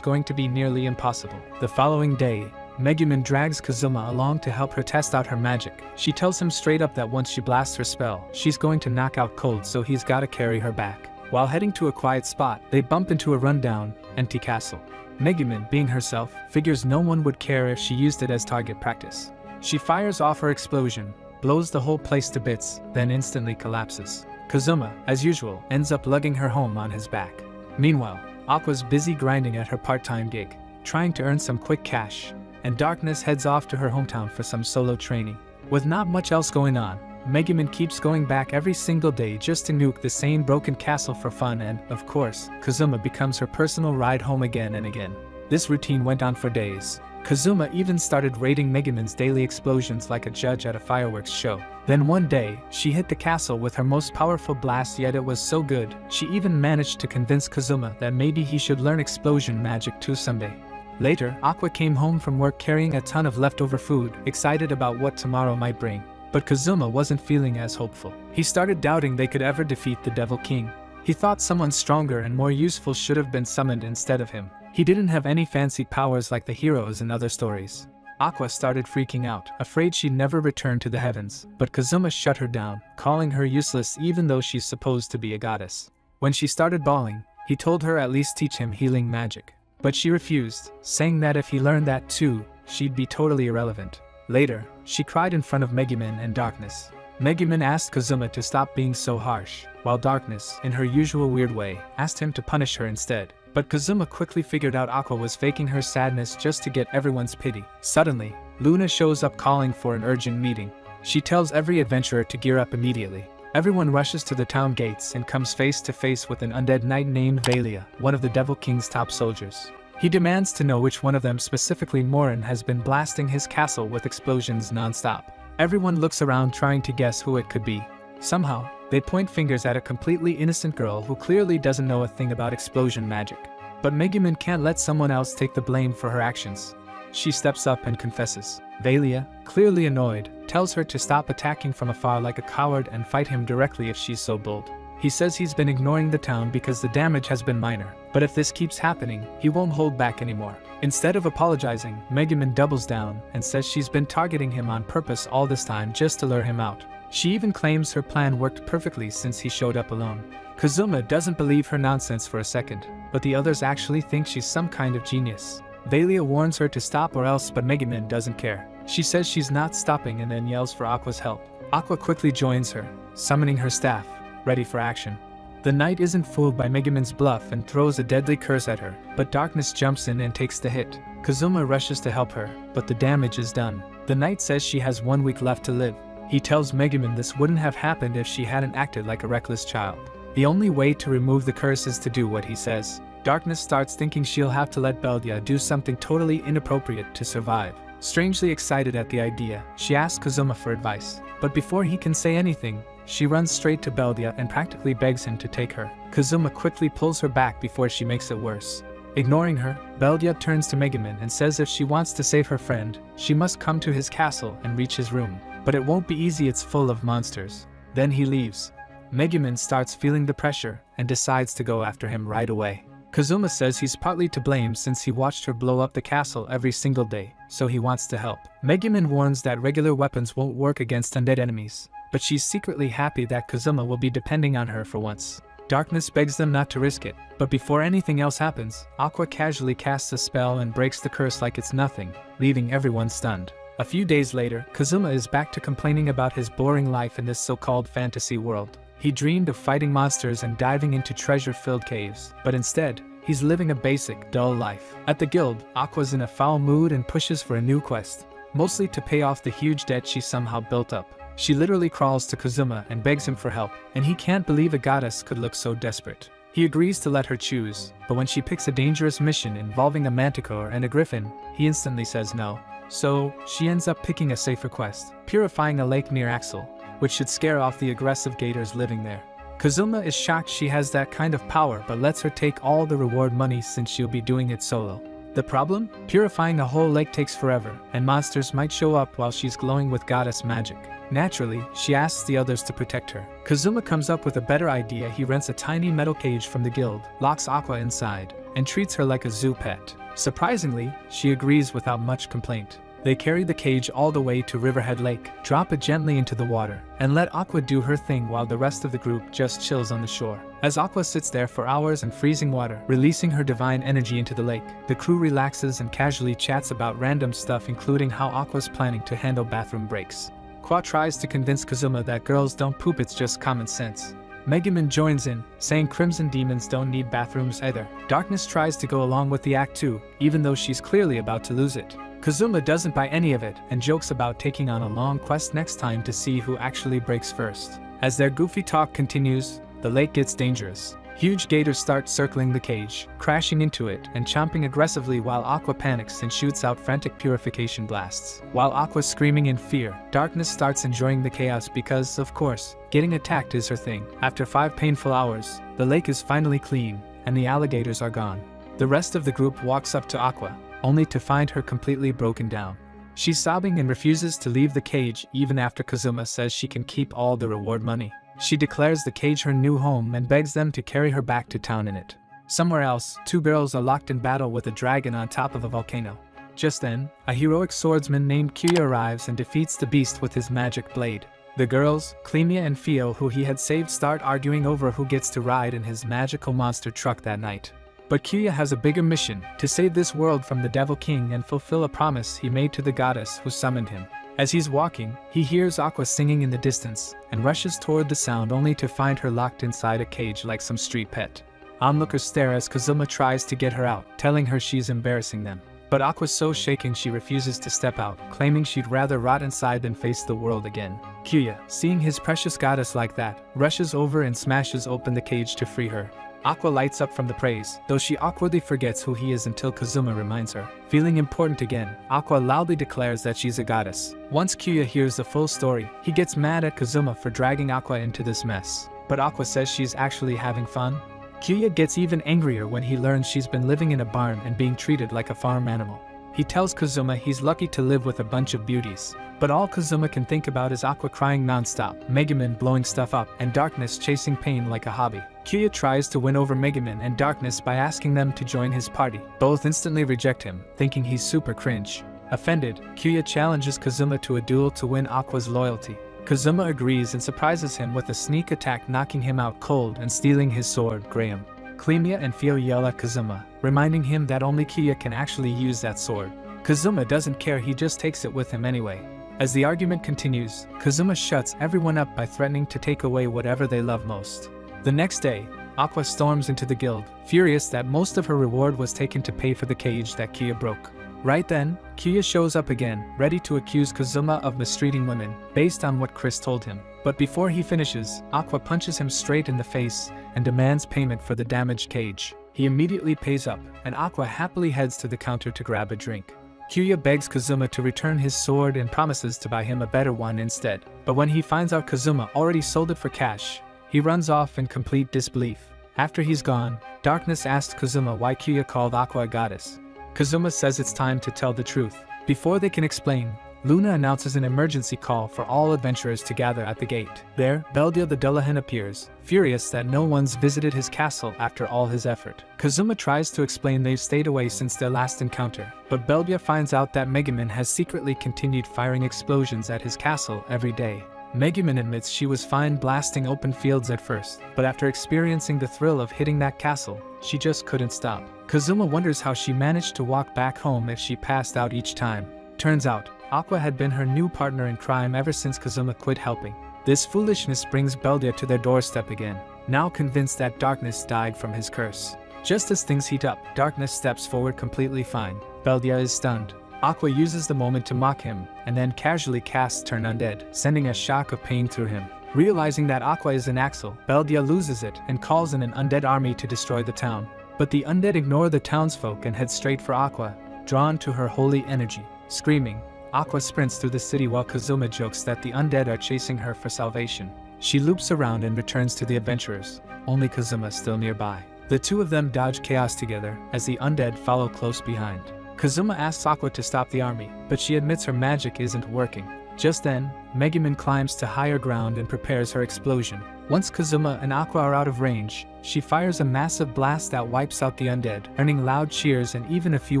going to be nearly impossible. The following day, Megumin drags Kazuma along to help her test out her magic. She tells him straight up that once she blasts her spell, she's going to knock out cold, so he's gotta carry her back. While heading to a quiet spot, they bump into a rundown, empty castle. Megumin, being herself, figures no one would care if she used it as target practice. She fires off her explosion, blows the whole place to bits, then instantly collapses. Kazuma, as usual, ends up lugging her home on his back. Meanwhile, Aqua's busy grinding at her part-time gig, trying to earn some quick cash, and Darkness heads off to her hometown for some solo training. With not much else going on, Megumin keeps going back every single day just to nuke the same broken castle for fun, and, of course, Kazuma becomes her personal ride home again and again. This routine went on for days. Kazuma even started rating Megumin's daily explosions like a judge at a fireworks show. Then one day, she hit the castle with her most powerful blast, yet it was so good, she even managed to convince Kazuma that maybe he should learn explosion magic too someday. Later, Aqua came home from work carrying a ton of leftover food, excited about what tomorrow might bring. But Kazuma wasn't feeling as hopeful. He started doubting they could ever defeat the Devil King. He thought someone stronger and more useful should have been summoned instead of him. He didn't have any fancy powers like the heroes in other stories. Aqua started freaking out, afraid she'd never return to the heavens, but Kazuma shut her down, calling her useless even though she's supposed to be a goddess. When she started bawling, he told her at least teach him healing magic. But she refused, saying that if he learned that too, she'd be totally irrelevant. Later, she cried in front of Megumin and Darkness. Megumin asked Kazuma to stop being so harsh, while Darkness, in her usual weird way, asked him to punish her instead. But Kazuma quickly figured out Aqua was faking her sadness just to get everyone's pity. Suddenly, Luna shows up calling for an urgent meeting. She tells every adventurer to gear up immediately. Everyone rushes to the town gates and comes face to face with an undead knight named Valia, one of the Devil King's top soldiers. He demands to know which one of them, specifically Morin, has been blasting his castle with explosions non-stop. Everyone looks around trying to guess who it could be. Somehow, They point fingers at a completely innocent girl who clearly doesn't know a thing about explosion magic. But Megumin can't let someone else take the blame for her actions. She steps up and confesses. Valia, clearly annoyed, tells her to stop attacking from afar like a coward and fight him directly if she's so bold. He says he's been ignoring the town because the damage has been minor, but if this keeps happening, he won't hold back anymore. Instead of apologizing, Megumin doubles down and says she's been targeting him on purpose all this time just to lure him out. She even claims her plan worked perfectly since he showed up alone. Kazuma doesn't believe her nonsense for a second, but the others actually think she's some kind of genius. Valia warns her to stop or else, but Megumin doesn't care. She says she's not stopping and then yells for Aqua's help. Aqua quickly joins her, summoning her staff, ready for action. The knight isn't fooled by Megumin's bluff and throws a deadly curse at her, but darkness jumps in and takes the hit. Kazuma rushes to help her, but the damage is done. The knight says she has 1 week left to live. He tells Megumin this wouldn't have happened if she hadn't acted like a reckless child. The only way to remove the curse is to do what he says. Darkness starts thinking she'll have to let Beldia do something totally inappropriate to survive. Strangely excited at the idea, she asks Kazuma for advice. But before he can say anything, she runs straight to Beldia and practically begs him to take her. Kazuma quickly pulls her back before she makes it worse. Ignoring her, Beldia turns to Megumin and says if she wants to save her friend, she must come to his castle and reach his room. But it won't be easy, it's full of monsters. Then he leaves. Megumin starts feeling the pressure and decides to go after him right away. Kazuma says he's partly to blame since he watched her blow up the castle every single day, so he wants to help. Megumin warns that regular weapons won't work against undead enemies, but she's secretly happy that Kazuma will be depending on her for once. Darkness begs them not to risk it, but before anything else happens, Aqua casually casts a spell and breaks the curse like it's nothing, leaving everyone stunned. A few days later, Kazuma is back to complaining about his boring life in this so-called fantasy world. He dreamed of fighting monsters and diving into treasure-filled caves, but instead, he's living a basic, dull life. At the guild, Aqua's in a foul mood and pushes for a new quest, mostly to pay off the huge debt she somehow built up. She literally crawls to Kazuma and begs him for help, and he can't believe a goddess could look so desperate. He agrees to let her choose, but when she picks a dangerous mission involving a manticore and a griffin, he instantly says no. So, she ends up picking a safer quest, purifying a lake near Axel, which should scare off the aggressive gators living there. Kazuma is shocked she has that kind of power but lets her take all the reward money since she'll be doing it solo. The problem? Purifying a whole lake takes forever, and monsters might show up while she's glowing with goddess magic. Naturally, she asks the others to protect her. Kazuma comes up with a better idea. He rents a tiny metal cage from the guild, locks Aqua inside, and treats her like a zoo pet. Surprisingly, she agrees without much complaint. They carry the cage all the way to Riverhead Lake, drop it gently into the water, and let Aqua do her thing while the rest of the group just chills on the shore. As Aqua sits there for hours in freezing water, releasing her divine energy into the lake, the crew relaxes and casually chats about random stuff, including how Aqua's planning to handle bathroom breaks. Qua tries to convince Kazuma that girls don't poop, it's just common sense. Megumin joins in, saying Crimson Demons don't need bathrooms either. Darkness tries to go along with the act too, even though she's clearly about to lose it. Kazuma doesn't buy any of it and jokes about taking on a long quest next time to see who actually breaks first. As their goofy talk continues, the lake gets dangerous. Huge gators start circling the cage, crashing into it and chomping aggressively while Aqua panics and shoots out frantic purification blasts. While Aqua's screaming in fear, Darkness starts enjoying the chaos because, of course, getting attacked is her thing. After 5 painful hours, the lake is finally clean and the alligators are gone. The rest of the group walks up to Aqua, only to find her completely broken down. She's sobbing and refuses to leave the cage even after Kazuma says she can keep all the reward money. She declares the cage her new home and begs them to carry her back to town in it. Somewhere else, 2 girls are locked in battle with a dragon on top of a volcano. Just then, a heroic swordsman named Kyu arrives and defeats the beast with his magic blade. The girls, Clemia and Fio, who he had saved, start arguing over who gets to ride in his magical monster truck that night. But Kyu has a bigger mission, to save this world from the Devil King and fulfill a promise he made to the goddess who summoned him. As he's walking, he hears Aqua singing in the distance, and rushes toward the sound only to find her locked inside a cage like some street pet. Onlookers stare as Kazuma tries to get her out, telling her she's embarrassing them. But Aqua's so shaken she refuses to step out, claiming she'd rather rot inside than face the world again. Kyu, seeing his precious goddess like that, rushes over and smashes open the cage to free her. Aqua lights up from the praise, though she awkwardly forgets who he is until Kazuma reminds her. Feeling important again, Aqua loudly declares that she's a goddess. Once Kyuya hears the full story, he gets mad at Kazuma for dragging Aqua into this mess. But Aqua says she's actually having fun. Kyuya gets even angrier when he learns she's been living in a barn and being treated like a farm animal. He tells Kazuma he's lucky to live with a bunch of beauties. But all Kazuma can think about is Aqua crying non-stop, Megumin blowing stuff up, and Darkness chasing pain like a hobby. Kyuya tries to win over Megumin and Darkness by asking them to join his party. Both instantly reject him, thinking he's super cringe. Offended, Kyuya challenges Kazuma to a duel to win Aqua's loyalty. Kazuma agrees and surprises him with a sneak attack, knocking him out cold and stealing his sword, Graham. Clemia and Fio yell at Kazuma, reminding him that only Kyuya can actually use that sword. Kazuma doesn't care, he just takes it with him anyway. As the argument continues, Kazuma shuts everyone up by threatening to take away whatever they love most. The next day, Aqua storms into the guild, furious that most of her reward was taken to pay for the cage that Kyuya broke. Right then, Kyuya shows up again, ready to accuse Kazuma of mistreating women, based on what Chris told him. But before he finishes, Aqua punches him straight in the face and demands payment for the damaged cage. He immediately pays up, and Aqua happily heads to the counter to grab a drink. Kyuya begs Kazuma to return his sword and promises to buy him a better one instead. But when he finds out Kazuma already sold it for cash, he runs off in complete disbelief. After he's gone, Darkness asks Kazuma why Kyuya called Aqua a goddess. Kazuma says it's time to tell the truth. Before they can explain, Luna announces an emergency call for all adventurers to gather at the gate. There, Beldia the Dullahan appears, furious that no one's visited his castle after all his effort. Kazuma tries to explain they've stayed away since their last encounter, but Beldia finds out that Megumin has secretly continued firing explosions at his castle every day. Megumin admits she was fine blasting open fields at first, but after experiencing the thrill of hitting that castle, she just couldn't stop. Kazuma wonders how she managed to walk back home if she passed out each time. Turns out, Aqua had been her new partner in crime ever since Kazuma quit helping. This foolishness brings Beldia to their doorstep again, now convinced that Darkness died from his curse. Just as things heat up, Darkness steps forward completely fine. Beldia is stunned. Aqua uses the moment to mock him, and then casually casts Turn Undead, sending a shock of pain through him. Realizing that Aqua is an Axel, Beldia loses it and calls in an undead army to destroy the town. But the undead ignore the townsfolk and head straight for Aqua, drawn to her holy energy. Screaming, Aqua sprints through the city while Kazuma jokes that the undead are chasing her for salvation. She loops around and returns to the adventurers, only Kazuma still nearby. The two of them dodge chaos together as the undead follow close behind. Kazuma asks Aqua to stop the army, but she admits her magic isn't working. Just then, Megumin climbs to higher ground and prepares her explosion. Once Kazuma and Aqua are out of range, she fires a massive blast that wipes out the undead, earning loud cheers and even a few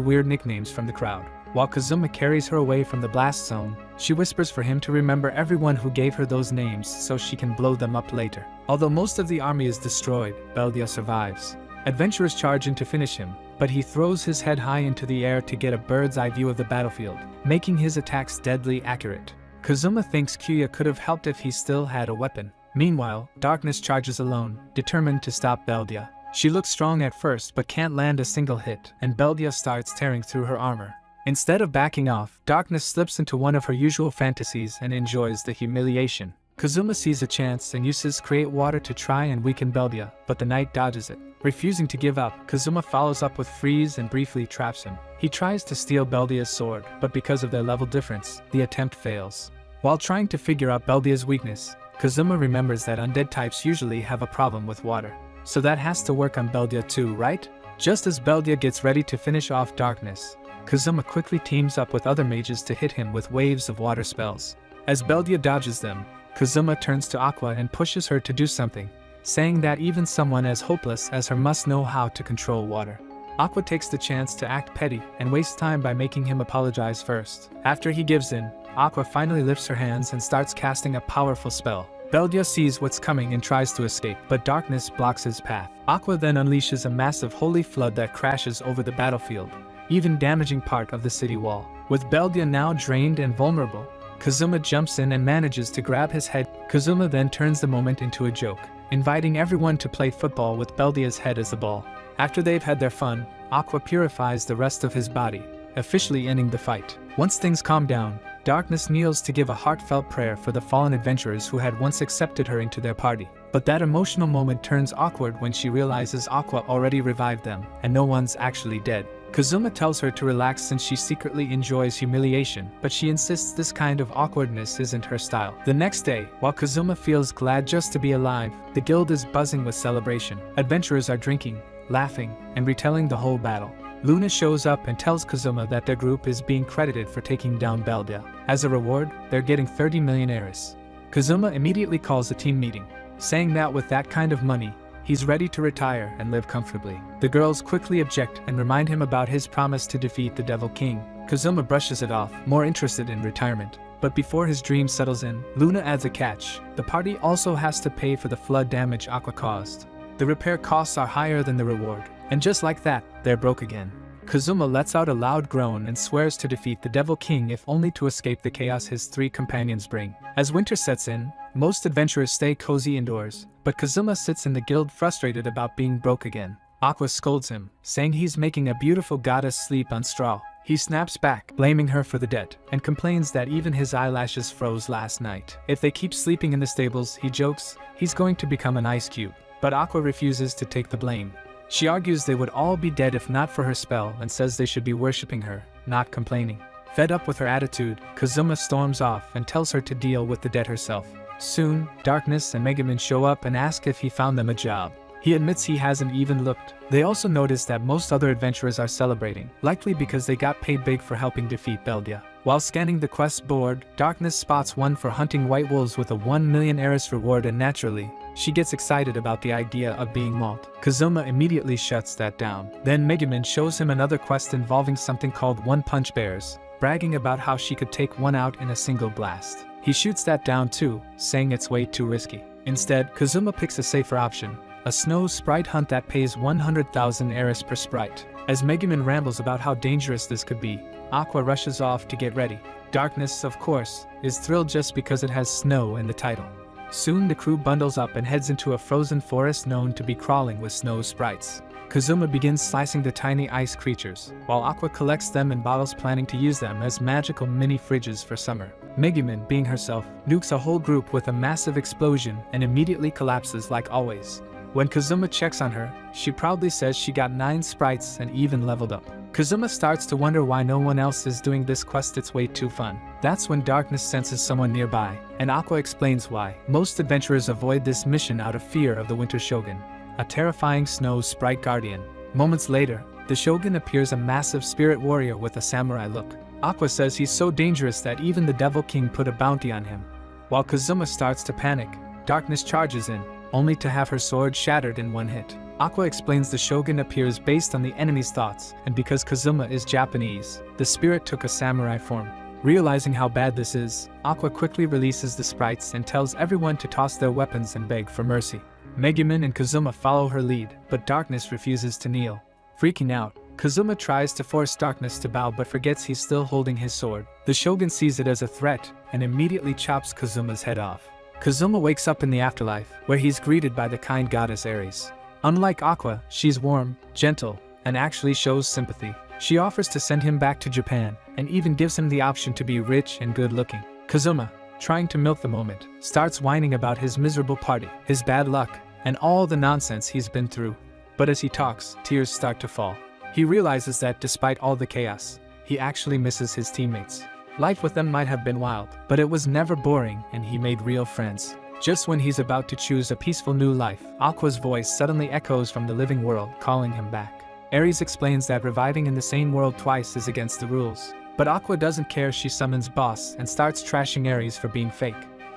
weird nicknames from the crowd. While Kazuma carries her away from the blast zone, she whispers for him to remember everyone who gave her those names so she can blow them up later. Although most of the army is destroyed, Beldia survives. Adventurers charge in to finish him, but he throws his head high into the air to get a bird's eye view of the battlefield, making his attacks deadly accurate. Kazuma thinks Kyuya could have helped if he still had a weapon. Meanwhile, Darkness charges alone, determined to stop Beldia. She looks strong at first but can't land a single hit, and Beldia starts tearing through her armor. Instead of backing off, Darkness slips into one of her usual fantasies and enjoys the humiliation. Kazuma sees a chance and uses Create Water to try and weaken Beldia, but the knight dodges it. Refusing to give up, Kazuma follows up with Freeze and briefly traps him. He tries to steal Beldia's sword, but because of their level difference, the attempt fails. While trying to figure out Beldia's weakness, Kazuma remembers that undead types usually have a problem with water. So that has to work on Beldia too, right? Just as Beldia gets ready to finish off Darkness, Kazuma quickly teams up with other mages to hit him with waves of water spells. As Beldia dodges them, Kazuma turns to Aqua and pushes her to do something, saying that even someone as hopeless as her must know how to control water. Aqua takes the chance to act petty and wastes time by making him apologize first. After he gives in, Aqua finally lifts her hands and starts casting a powerful spell. Beldia sees what's coming and tries to escape, but Darkness blocks his path. Aqua then unleashes a massive holy flood that crashes over the battlefield, even damaging part of the city wall. With Beldia now drained and vulnerable, Kazuma jumps in and manages to grab his head. Kazuma then turns the moment into a joke, inviting everyone to play football with Beldia's head as the ball. After they've had their fun, Aqua purifies the rest of his body, officially ending the fight. Once things calm down, Darkness kneels to give a heartfelt prayer for the fallen adventurers who had once accepted her into their party. But that emotional moment turns awkward when she realizes Aqua already revived them, and no one's actually dead. Kazuma tells her to relax since she secretly enjoys humiliation, but she insists this kind of awkwardness isn't her style. The next day, while Kazuma feels glad just to be alive, the guild is buzzing with celebration. Adventurers are drinking, laughing, and retelling the whole battle. Luna shows up and tells Kazuma that their group is being credited for taking down Beldia. As a reward, they're getting 30 million Eris. Kazuma immediately calls a team meeting, saying that with that kind of money, he's ready to retire and live comfortably. The girls quickly object and remind him about his promise to defeat the Devil King. Kazuma brushes it off, more interested in retirement. But before his dream settles in, Luna adds a catch. The party also has to pay for the flood damage Aqua caused. The repair costs are higher than the reward. And just like that, they're broke again. Kazuma lets out a loud groan and swears to defeat the Devil King if only to escape the chaos his three companions bring. As winter sets in, most adventurers stay cozy indoors, but Kazuma sits in the guild frustrated about being broke again. Aqua scolds him, saying he's making a beautiful goddess sleep on straw. He snaps back, blaming her for the debt, and complains that even his eyelashes froze last night. If they keep sleeping in the stables, he jokes, he's going to become an ice cube. But Aqua refuses to take the blame. She argues they would all be dead if not for her spell and says they should be worshipping her, not complaining. Fed up with her attitude, Kazuma storms off and tells her to deal with the debt herself. Soon, Darkness and Megaman show up and ask if he found them a job. He admits he hasn't even looked. They also notice that most other adventurers are celebrating, likely because they got paid big for helping defeat Beldia. While scanning the quest board, Darkness spots one for hunting white wolves with a 1 million Eris reward, and naturally, she gets excited about the idea of being mauled. Kazuma immediately shuts that down. Then Megaman shows him another quest involving something called One Punch Bears, bragging about how she could take one out in a single blast. He shoots that down too, saying it's way too risky. Instead, Kazuma picks a safer option, a snow sprite hunt that pays 100,000 Eris per sprite. As Megaman rambles about how dangerous this could be, Aqua rushes off to get ready. Darkness, of course, is thrilled just because it has snow in the title. Soon the crew bundles up and heads into a frozen forest known to be crawling with snow sprites. Kazuma begins slicing the tiny ice creatures, while Aqua collects them in bottles, planning to use them as magical mini fridges for summer. Megaman, being herself, nukes a whole group with a massive explosion and immediately collapses like always. When Kazuma checks on her, she proudly says she got 9 sprites and even leveled up. Kazuma starts to wonder why no one else is doing this quest, it's way too fun. That's when Darkness senses someone nearby, and Aqua explains why. Most adventurers avoid this mission out of fear of the Winter Shogun, a terrifying snow sprite guardian. Moments later, the Shogun appears, a massive spirit warrior with a samurai look. Aqua says he's so dangerous that even the Devil King put a bounty on him. While Kazuma starts to panic, Darkness charges in, only to have her sword shattered in one hit. Aqua explains the Shogun appears based on the enemy's thoughts, and because Kazuma is Japanese, the spirit took a samurai form. Realizing how bad this is, Aqua quickly releases the sprites and tells everyone to toss their weapons and beg for mercy. Megaman and Kazuma follow her lead, but Darkness refuses to kneel. Freaking out, Kazuma tries to force Darkness to bow but forgets he's still holding his sword. The Shogun sees it as a threat and immediately chops Kazuma's head off. Kazuma wakes up in the afterlife, where he's greeted by the kind goddess Ares. Unlike Aqua, she's warm, gentle, and actually shows sympathy. She offers to send him back to Japan, and even gives him the option to be rich and good-looking. Kazuma, trying to milk the moment, starts whining about his miserable party, his bad luck, and all the nonsense he's been through. But as he talks, tears start to fall. He realizes that despite all the chaos, he actually misses his teammates. Life with them might have been wild, but it was never boring, and he made real friends. Just when he's about to choose a peaceful new life, Aqua's voice suddenly echoes from the living world, calling him back. Ares explains that reviving in the same world twice is against the rules. But Aqua doesn't care. She summons Boss and starts trashing Ares for being fake.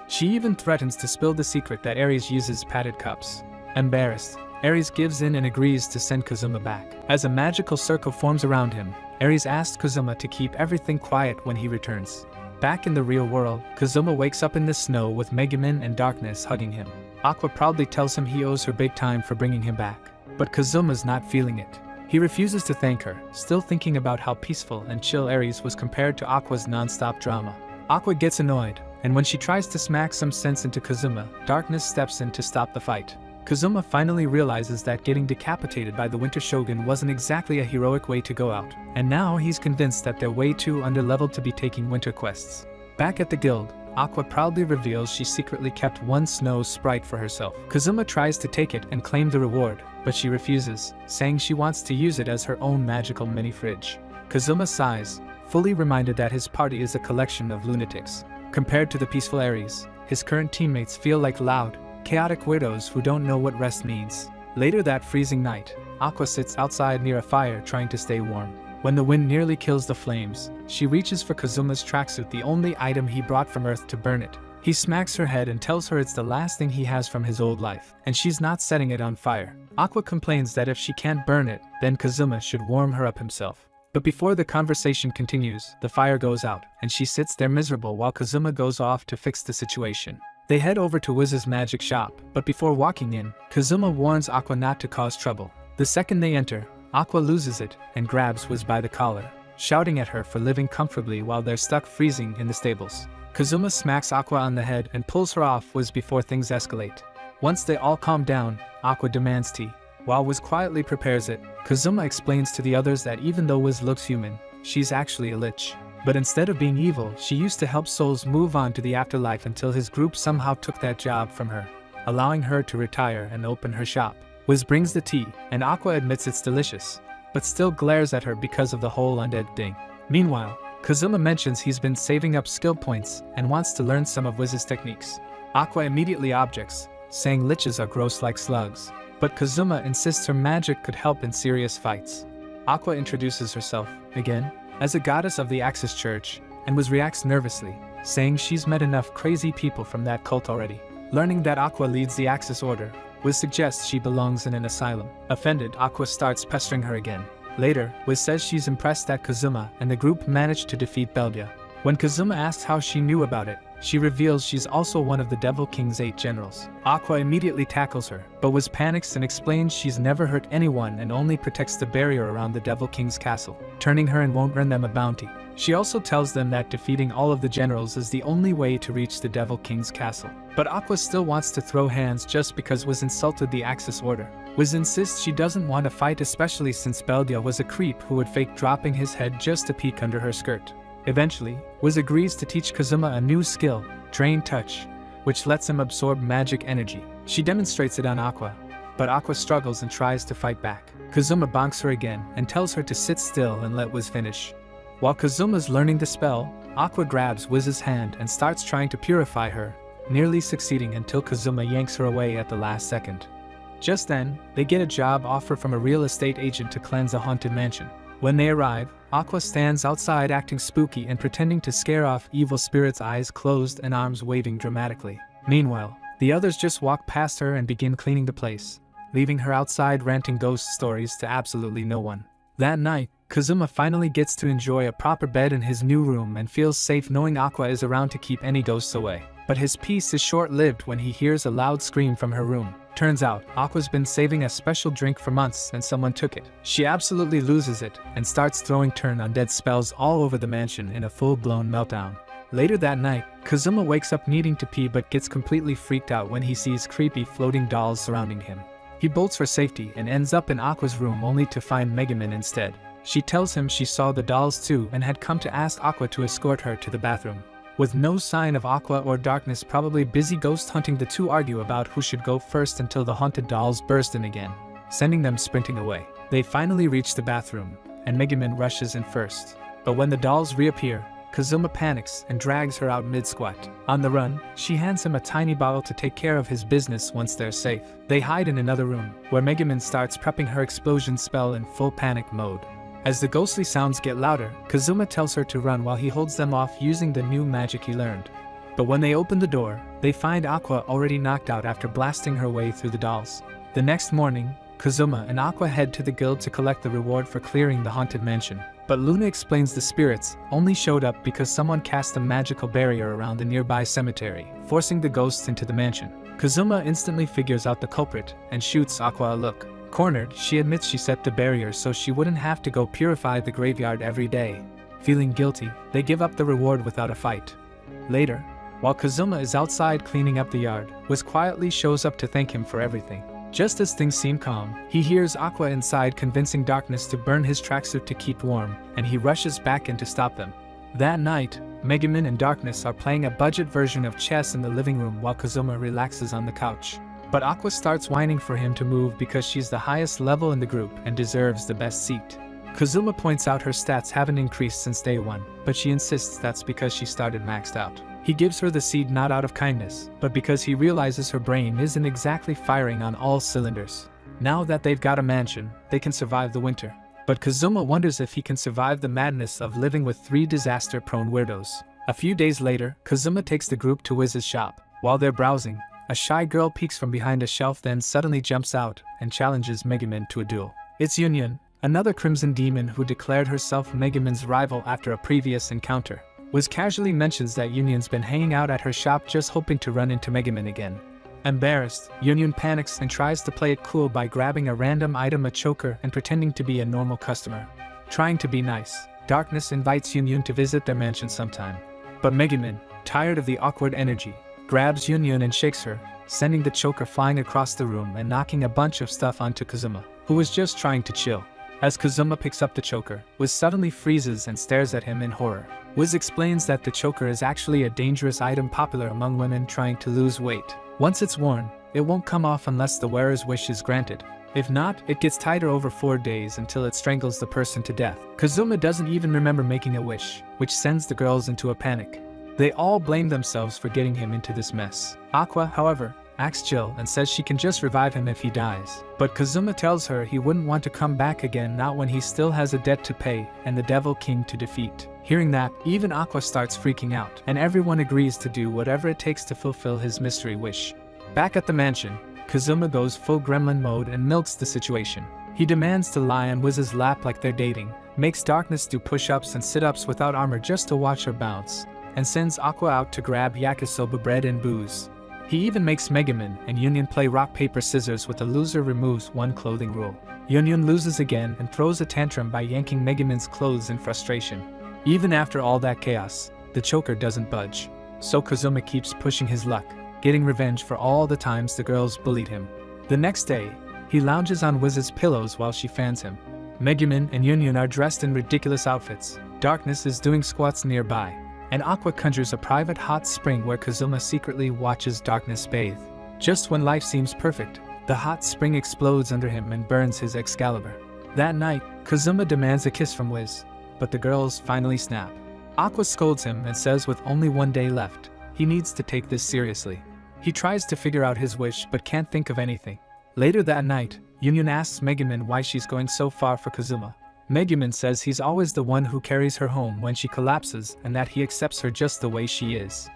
She even threatens to spill the secret that Ares uses padded cups. Embarrassed, Ares gives in and agrees to send Kazuma back. As a magical circle forms around him, Ares asks Kazuma to keep everything quiet when he returns. Back in the real world, Kazuma wakes up in the snow with Megaman and Darkness hugging him. Aqua proudly tells him he owes her big time for bringing him back. But Kazuma's not feeling it. He refuses to thank her, still thinking about how peaceful and chill Ares was compared to Aqua's non-stop drama. Aqua gets annoyed, and when she tries to smack some sense into Kazuma, Darkness steps in to stop the fight. Kazuma finally realizes that getting decapitated by the Winter Shogun wasn't exactly a heroic way to go out, and now he's convinced that they're way too underleveled to be taking winter quests. Back at the guild, Aqua proudly reveals she secretly kept one snow sprite for herself. Kazuma tries to take it and claim the reward, but she refuses, saying she wants to use it as her own magical mini-fridge. Kazuma sighs, fully reminded that his party is a collection of lunatics. Compared to the peaceful Aries, his current teammates feel like loud, chaotic weirdos who don't know what rest means. Later that freezing night, Aqua sits outside near a fire trying to stay warm. When the wind nearly kills the flames, she reaches for Kazuma's tracksuit, the only item he brought from Earth, to burn it. He smacks her head and tells her it's the last thing he has from his old life, and she's not setting it on fire. Aqua complains that if she can't burn it, then Kazuma should warm her up himself. But before the conversation continues, the fire goes out, and she sits there miserable while Kazuma goes off to fix the situation. They head over to Wiz's magic shop, but before walking in, Kazuma warns Aqua not to cause trouble. The second they enter, Aqua loses it and grabs Wiz by the collar, shouting at her for living comfortably while they're stuck freezing in the stables. Kazuma smacks Aqua on the head and pulls her off Wiz before things escalate. Once they all calm down, Aqua demands tea. While Wiz quietly prepares it, Kazuma explains to the others that even though Wiz looks human, she's actually a lich. But instead of being evil, she used to help souls move on to the afterlife until his group somehow took that job from her, allowing her to retire and open her shop. Wiz brings the tea, and Aqua admits it's delicious, but still glares at her because of the whole undead thing. Meanwhile, Kazuma mentions he's been saving up skill points and wants to learn some of Wiz's techniques. Aqua immediately objects, saying liches are gross like slugs, but Kazuma insists her magic could help in serious fights. Aqua introduces herself, again, as a goddess of the Axis Church, and Wiz reacts nervously, saying she's met enough crazy people from that cult already. Learning that Aqua leads the Axis Order, Wiz suggests she belongs in an asylum. Offended, Aqua starts pestering her again. Later, Wiz says she's impressed that Kazuma and the group managed to defeat Beldia. When Kazuma asks how she knew about it, she reveals she's also one of the Devil King's 8 generals. Aqua immediately tackles her, but Wiz panics and explains she's never hurt anyone and only protects the barrier around the Devil King's castle, turning her and won't earn them a bounty. She also tells them that defeating all of the generals is the only way to reach the Devil King's castle. But Aqua still wants to throw hands just because Wiz insulted the Axis Order. Wiz insists she doesn't want to fight, especially since Beldia was a creep who would fake dropping his head just to peek under her skirt. Eventually, Wiz agrees to teach Kazuma a new skill, Drain Touch, which lets him absorb magic energy. She demonstrates it on Aqua, but Aqua struggles and tries to fight back. Kazuma bonks her again and tells her to sit still and let Wiz finish. While Kazuma's learning the spell, Aqua grabs Wiz's hand and starts trying to purify her, nearly succeeding until Kazuma yanks her away at the last second. Just then, they get a job offer from a real estate agent to cleanse a haunted mansion. When they arrive, Aqua stands outside acting spooky and pretending to scare off evil spirits, eyes closed and arms waving dramatically. Meanwhile, the others just walk past her and begin cleaning the place, leaving her outside ranting ghost stories to absolutely no one. That night, Kazuma finally gets to enjoy a proper bed in his new room and feels safe knowing Aqua is around to keep any ghosts away. But his peace is short-lived when he hears a loud scream from her room. Turns out, Aqua's been saving a special drink for months and someone took it. She absolutely loses it and starts throwing turn undead spells all over the mansion in a full-blown meltdown. Later that night, Kazuma wakes up needing to pee but gets completely freaked out when he sees creepy floating dolls surrounding him. He bolts for safety and ends up in Aqua's room only to find Megaman instead. She tells him she saw the dolls too and had come to ask Aqua to escort her to the bathroom. With no sign of Aqua or Darkness probably busy ghost hunting, the two argue about who should go first until the haunted dolls burst in again, sending them sprinting away. They finally reach the bathroom, and Megaman rushes in first. But when the dolls reappear, Kazuma panics and drags her out mid-squat. On the run, she hands him a tiny bottle to take care of his business once they're safe. They hide in another room, where Megaman starts prepping her explosion spell in full panic mode. As the ghostly sounds get louder, Kazuma tells her to run while he holds them off using the new magic he learned. But when they open the door, they find Aqua already knocked out after blasting her way through the dolls. The next morning, Kazuma and Aqua head to the guild to collect the reward for clearing the haunted mansion. But Luna explains the spirits only showed up because someone cast a magical barrier around the nearby cemetery, forcing the ghosts into the mansion. Kazuma instantly figures out the culprit and shoots Aqua a look. Cornered, she admits she set the barrier so she wouldn't have to go purify the graveyard every day. Feeling guilty, they give up the reward without a fight. Later, while Kazuma is outside cleaning up the yard, Wiz quietly shows up to thank him for everything. Just as things seem calm, he hears Aqua inside convincing Darkness to burn his tracksuit to keep warm, and he rushes back in to stop them. That night, Megumin and Darkness are playing a budget version of chess in the living room while Kazuma relaxes on the couch. But Aqua starts whining for him to move because she's the highest level in the group and deserves the best seat. Kazuma points out her stats haven't increased since day 1, but she insists that's because she started maxed out. He gives her the seat not out of kindness, but because he realizes her brain isn't exactly firing on all cylinders. Now that they've got a mansion, they can survive the winter. But Kazuma wonders if he can survive the madness of living with 3 disaster-prone weirdos. A few days later, Kazuma takes the group to Wiz's shop. While they're browsing, a shy girl peeks from behind a shelf, then suddenly jumps out and challenges Megumin to a duel. It's Yunyan, another Crimson Demon who declared herself Megumin's rival after a previous encounter. Wiz casually mentions that Yunyan's been hanging out at her shop just hoping to run into Megumin again. Embarrassed, Yunyan panics and tries to play it cool by grabbing a random item, a choker, and pretending to be a normal customer. Trying to be nice, Darkness invites Yunyan to visit their mansion sometime. But Megumin, tired of the awkward energy, grabs Yunyan and shakes her, sending the choker flying across the room and knocking a bunch of stuff onto Kazuma, who was just trying to chill. As Kazuma picks up the choker, Wiz suddenly freezes and stares at him in horror. Wiz explains that the choker is actually a dangerous item popular among women trying to lose weight. Once it's worn, it won't come off unless the wearer's wish is granted. If not, it gets tighter over 4 days until it strangles the person to death. Kazuma doesn't even remember making a wish, which sends the girls into a panic. They all blame themselves for getting him into this mess. Aqua, however, acts chill and says she can just revive him if he dies. But Kazuma tells her he wouldn't want to come back again, not when he still has a debt to pay and the Devil King to defeat. Hearing that, even Aqua starts freaking out, and everyone agrees to do whatever it takes to fulfill his mystery wish. Back at the mansion, Kazuma goes full gremlin mode and milks the situation. He demands to lie on Wiz's lap like they're dating, makes Darkness do push-ups and sit-ups without armor just to watch her bounce, and sends Aqua out to grab yakisoba bread and booze. He even makes Megumin and Yunyan play rock paper scissors with the loser removes 1 clothing rule. Yunyan loses again and throws a tantrum by yanking Megumin's clothes in frustration. Even after all that chaos, the choker doesn't budge. So Kazuma keeps pushing his luck, getting revenge for all the times the girls bullied him. The next day, he lounges on Wiz's pillows while she fans him. Megumin and Yunyan are dressed in ridiculous outfits. Darkness is doing squats nearby, and Aqua conjures a private hot spring where Kazuma secretly watches Darkness bathe. Just when life seems perfect, the hot spring explodes under him and burns his Excalibur. That night, Kazuma demands a kiss from Wiz, but the girls finally snap. Aqua scolds him and says with only 1 day left, he needs to take this seriously. He tries to figure out his wish but can't think of anything. Later that night, Yunyan asks Megumin why she's going so far for Kazuma. Megumin says he's always the one who carries her home when she collapses and that he accepts her just the way she is.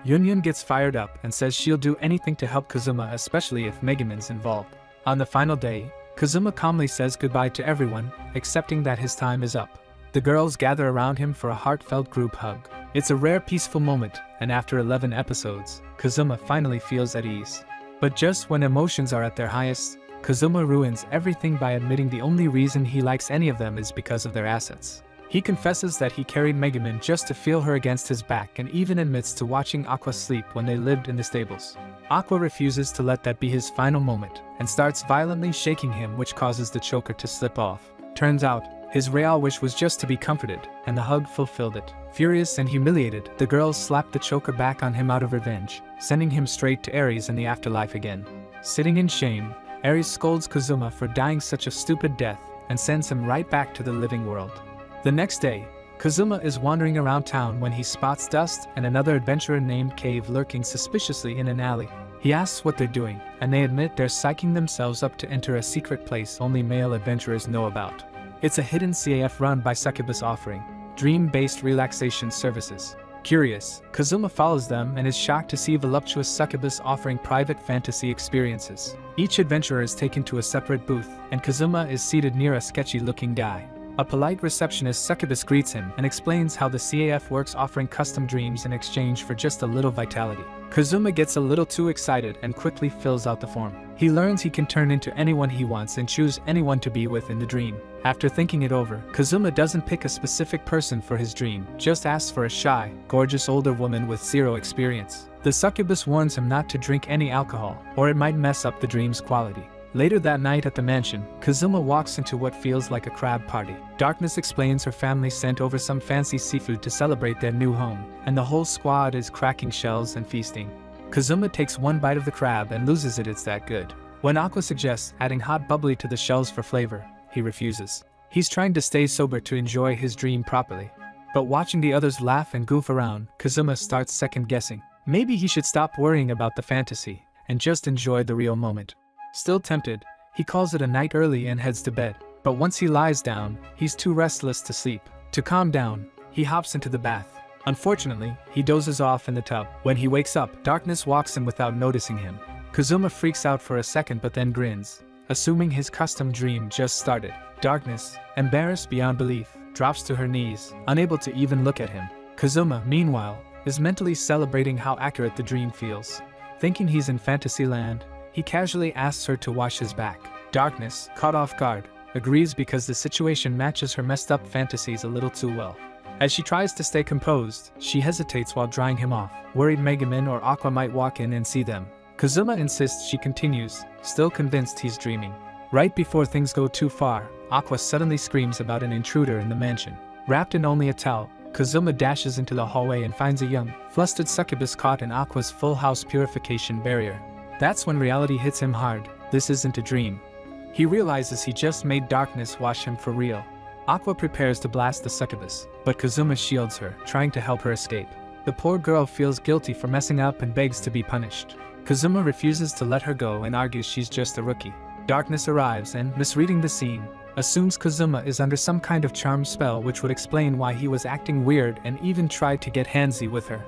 Yunyan gets fired up and says she'll do anything to help Kazuma, especially if Megumin's involved. On the final day, Kazuma calmly says goodbye to everyone, accepting that his time is up. The girls gather around him for a heartfelt group hug. It's a rare peaceful moment, and after 11 episodes, Kazuma finally feels at ease. But just when emotions are at their highest, Kazuma ruins everything by admitting the only reason he likes any of them is because of their assets. He confesses that he carried Megumin just to feel her against his back and even admits to watching Aqua sleep when they lived in the stables. Aqua refuses to let that be his final moment and starts violently shaking him, which causes the choker to slip off. Turns out, his real wish was just to be comforted, and the hug fulfilled it. Furious and humiliated, the girls slap the choker back on him out of revenge, sending him straight to Ares in the afterlife again. Sitting in shame, Ares scolds Kazuma for dying such a stupid death and sends him right back to the living world. The next day, Kazuma is wandering around town when he spots Dust and another adventurer named Cave lurking suspiciously in an alley. He asks what they're doing, and they admit they're psyching themselves up to enter a secret place only male adventurers know about. It's a hidden CAF run by Succubus offering dream-based relaxation services. Curious, Kazuma follows them and is shocked to see voluptuous Succubus offering private fantasy experiences. Each adventurer is taken to a separate booth, and Kazuma is seated near a sketchy-looking guy. A polite receptionist Succubus greets him and explains how the CAF works, offering custom dreams in exchange for just a little vitality. Kazuma gets a little too excited and quickly fills out the form. He learns he can turn into anyone he wants and choose anyone to be with in the dream. After thinking it over, Kazuma doesn't pick a specific person for his dream, just asks for a shy, gorgeous older woman with 0 experience. The Succubus warns him not to drink any alcohol, or it might mess up the dream's quality. Later that night at the mansion, Kazuma walks into what feels like a crab party. Darkness explains her family sent over some fancy seafood to celebrate their new home, and the whole squad is cracking shells and feasting. Kazuma takes one bite of the crab and loses it, it's that good. When Aqua suggests adding hot bubbly to the shells for flavor, he refuses. He's trying to stay sober to enjoy his dream properly. But watching the others laugh and goof around, Kazuma starts second-guessing. Maybe he should stop worrying about the fantasy and just enjoy the real moment. Still tempted, he calls it a night early and heads to bed. But once he lies down, he's too restless to sleep. To calm down, he hops into the bath. Unfortunately, he dozes off in the tub. When he wakes up, Darkness walks in without noticing him. Kazuma freaks out for a second but then grins, assuming his custom dream just started. Darkness, embarrassed beyond belief, drops to her knees, unable to even look at him. Kazuma, meanwhile, is mentally celebrating how accurate the dream feels. Thinking he's in fantasy land, he casually asks her to wash his back. Darkness, caught off guard, agrees because the situation matches her messed up fantasies a little too well. As she tries to stay composed, she hesitates while drying him off, worried Megumin or Aqua might walk in and see them. Kazuma insists she continues, still convinced he's dreaming. Right before things go too far, Aqua suddenly screams about an intruder in the mansion. Wrapped in only a towel, Kazuma dashes into the hallway and finds a young, flustered succubus caught in Aqua's full house purification barrier. That's when reality hits him hard. This isn't a dream. He realizes he just made Darkness wash him for real. Aqua prepares to blast the succubus, but Kazuma shields her, trying to help her escape. The poor girl feels guilty for messing up and begs to be punished. Kazuma refuses to let her go and argues she's just a rookie. Darkness arrives and, misreading the scene, assumes Kazuma is under some kind of charm spell which would explain why he was acting weird and even tried to get handsy with her.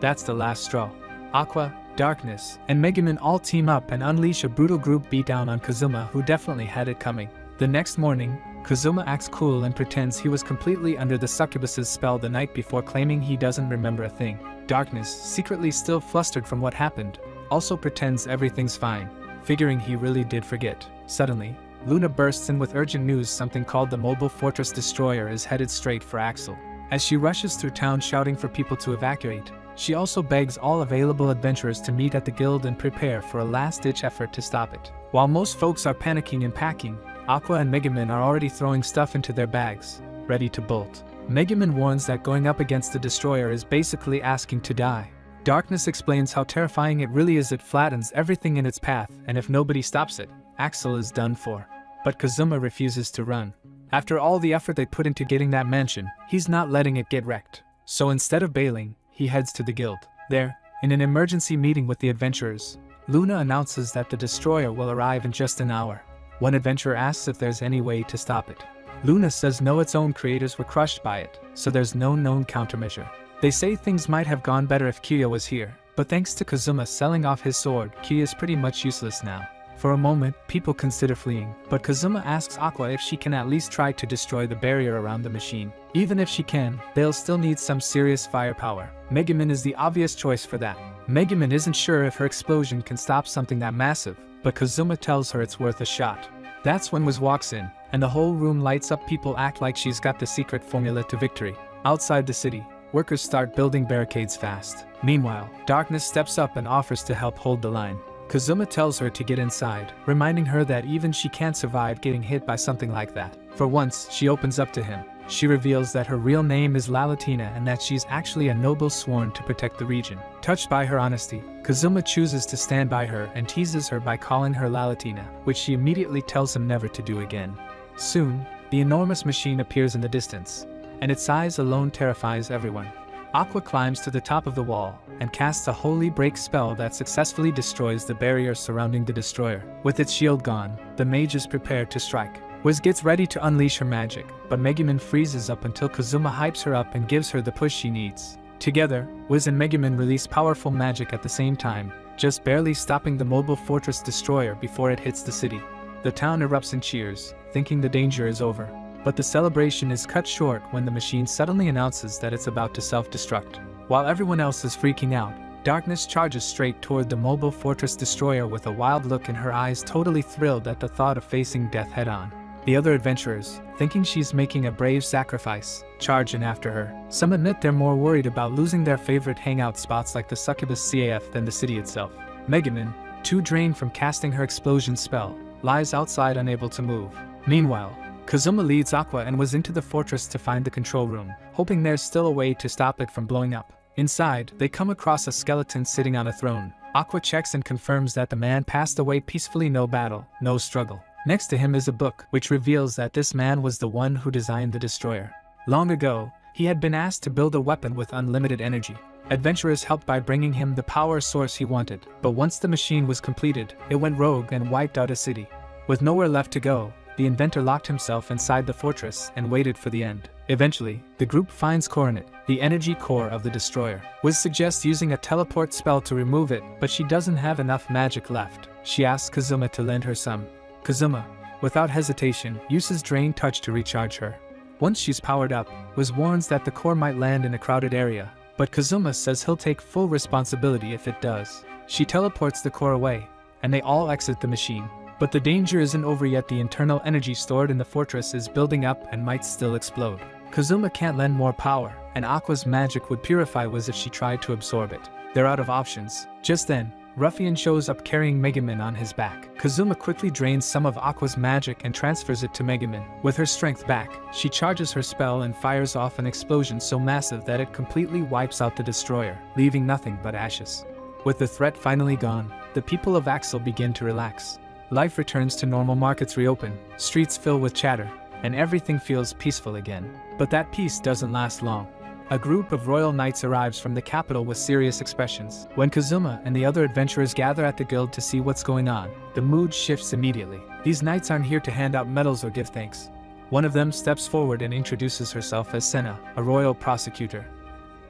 That's the last straw. Aqua, Darkness, and Megumin all team up and unleash a brutal group beatdown on Kazuma, who definitely had it coming. The next morning, Kazuma acts cool and pretends he was completely under the succubus's spell the night before, claiming he doesn't remember a thing. Darkness, secretly still flustered from what happened, also pretends everything's fine, figuring he really did forget. Suddenly, Luna bursts in with urgent news something called the Mobile Fortress Destroyer is headed straight for Axel. As she rushes through town shouting for people to evacuate, she also begs all available adventurers to meet at the guild and prepare for a last-ditch effort to stop it. While most folks are panicking and packing, Aqua and Megumin are already throwing stuff into their bags, ready to bolt. Megumin warns that going up against the destroyer is basically asking to die. Darkness explains how terrifying it really is. It flattens everything in its path, and if nobody stops it, Axel is done for. But Kazuma refuses to run. After all the effort they put into getting that mansion, he's not letting it get wrecked. So instead of bailing, he heads to the guild. There, in an emergency meeting with the adventurers, Luna announces that the destroyer will arrive in just an hour. One adventurer asks if there's any way to stop it. Luna says no, its own creators were crushed by it, so there's no known countermeasure. They say things might have gone better if Kiya was here, but thanks to Kazuma selling off his sword, Kiya is pretty much useless now. For a moment, people consider fleeing, but Kazuma asks Aqua if she can at least try to destroy the barrier around the machine. Even if she can, they'll still need some serious firepower. Megumin is the obvious choice for that. Megumin isn't sure if her explosion can stop something that massive, but Kazuma tells her it's worth a shot. That's when Wiz walks in, and the whole room lights up. People act like she's got the secret formula to victory. Outside the city, workers start building barricades fast. Meanwhile, Darkness steps up and offers to help hold the line. Kazuma tells her to get inside, reminding her that even she can't survive getting hit by something like that. For once, she opens up to him. She reveals that her real name is Lalatina and that she's actually a noble sworn to protect the region. Touched by her honesty, Kazuma chooses to stand by her and teases her by calling her Lalatina, which she immediately tells him never to do again. Soon, the enormous machine appears in the distance, and its size alone terrifies everyone. Aqua climbs to the top of the wall and casts a holy break spell that successfully destroys the barrier surrounding the destroyer. With its shield gone, the mage is prepared to strike. Wiz gets ready to unleash her magic, but Megumin freezes up until Kazuma hypes her up and gives her the push she needs. Together, Wiz and Megumin release powerful magic at the same time, just barely stopping the Mobile Fortress Destroyer before it hits the city. The town erupts in cheers, thinking the danger is over. But the celebration is cut short when the machine suddenly announces that it's about to self-destruct. While everyone else is freaking out, Darkness charges straight toward the Mobile Fortress Destroyer with a wild look in her eyes, totally thrilled at the thought of facing death head-on. The other adventurers, thinking she's making a brave sacrifice, charge in after her. Some admit they're more worried about losing their favorite hangout spots like the Succubus CAF than the city itself. Megumin, too drained from casting her explosion spell, lies outside unable to move. Meanwhile, Kazuma leads Aqua and was into the fortress to find the control room, hoping there's still a way to stop it from blowing up. Inside, they come across a skeleton sitting on a throne. Aqua checks and confirms that the man passed away peacefully, no battle, no struggle. Next to him is a book, which reveals that this man was the one who designed the destroyer. Long ago, he had been asked to build a weapon with unlimited energy. Adventurers helped by bringing him the power source he wanted, but once the machine was completed, it went rogue and wiped out a city. With nowhere left to go, the inventor locked himself inside the fortress and waited for the end. Eventually, the group finds Coronet, the energy core of the destroyer. Wiz suggests using a teleport spell to remove it, but she doesn't have enough magic left. She asks Kazuma to lend her some. Kazuma, without hesitation, uses Drain Touch to recharge her. Once she's powered up, Wiz warns that the core might land in a crowded area, but Kazuma says he'll take full responsibility if it does. She teleports the core away, and they all exit the machine. But the danger isn't over yet. The internal energy stored in the fortress is building up and might still explode. Kazuma can't lend more power, and Aqua's magic would purify Wiz if she tried to absorb it. They're out of options. Just then, Ruffian shows up carrying Megaman on his back. Kazuma quickly drains some of Aqua's magic and transfers it to Megaman. With her strength back, she charges her spell and fires off an explosion so massive that it completely wipes out the destroyer, leaving nothing but ashes. With the threat finally gone, the people of Axel begin to relax. Life returns to normal, markets reopen, streets fill with chatter, and everything feels peaceful again. But that peace doesn't last long. A group of royal knights arrives from the capital with serious expressions. When Kazuma and the other adventurers gather at the guild to see what's going on, the mood shifts immediately. These knights aren't here to hand out medals or give thanks. One of them steps forward and introduces herself as Senna, a royal prosecutor.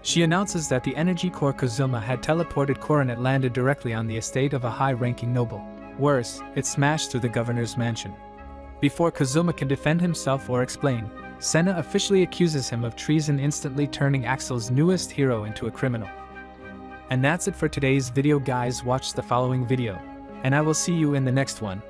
She announces that the energy core Kazuma had teleported Coronet landed directly on the estate of a high-ranking noble. Worse, it smashed through the governor's mansion. Before Kazuma can defend himself or explain, Senna officially accuses him of treason, instantly turning Axel's newest hero into a criminal. And that's it for today's video, guys. Watch the following video, and I will see you in the next one.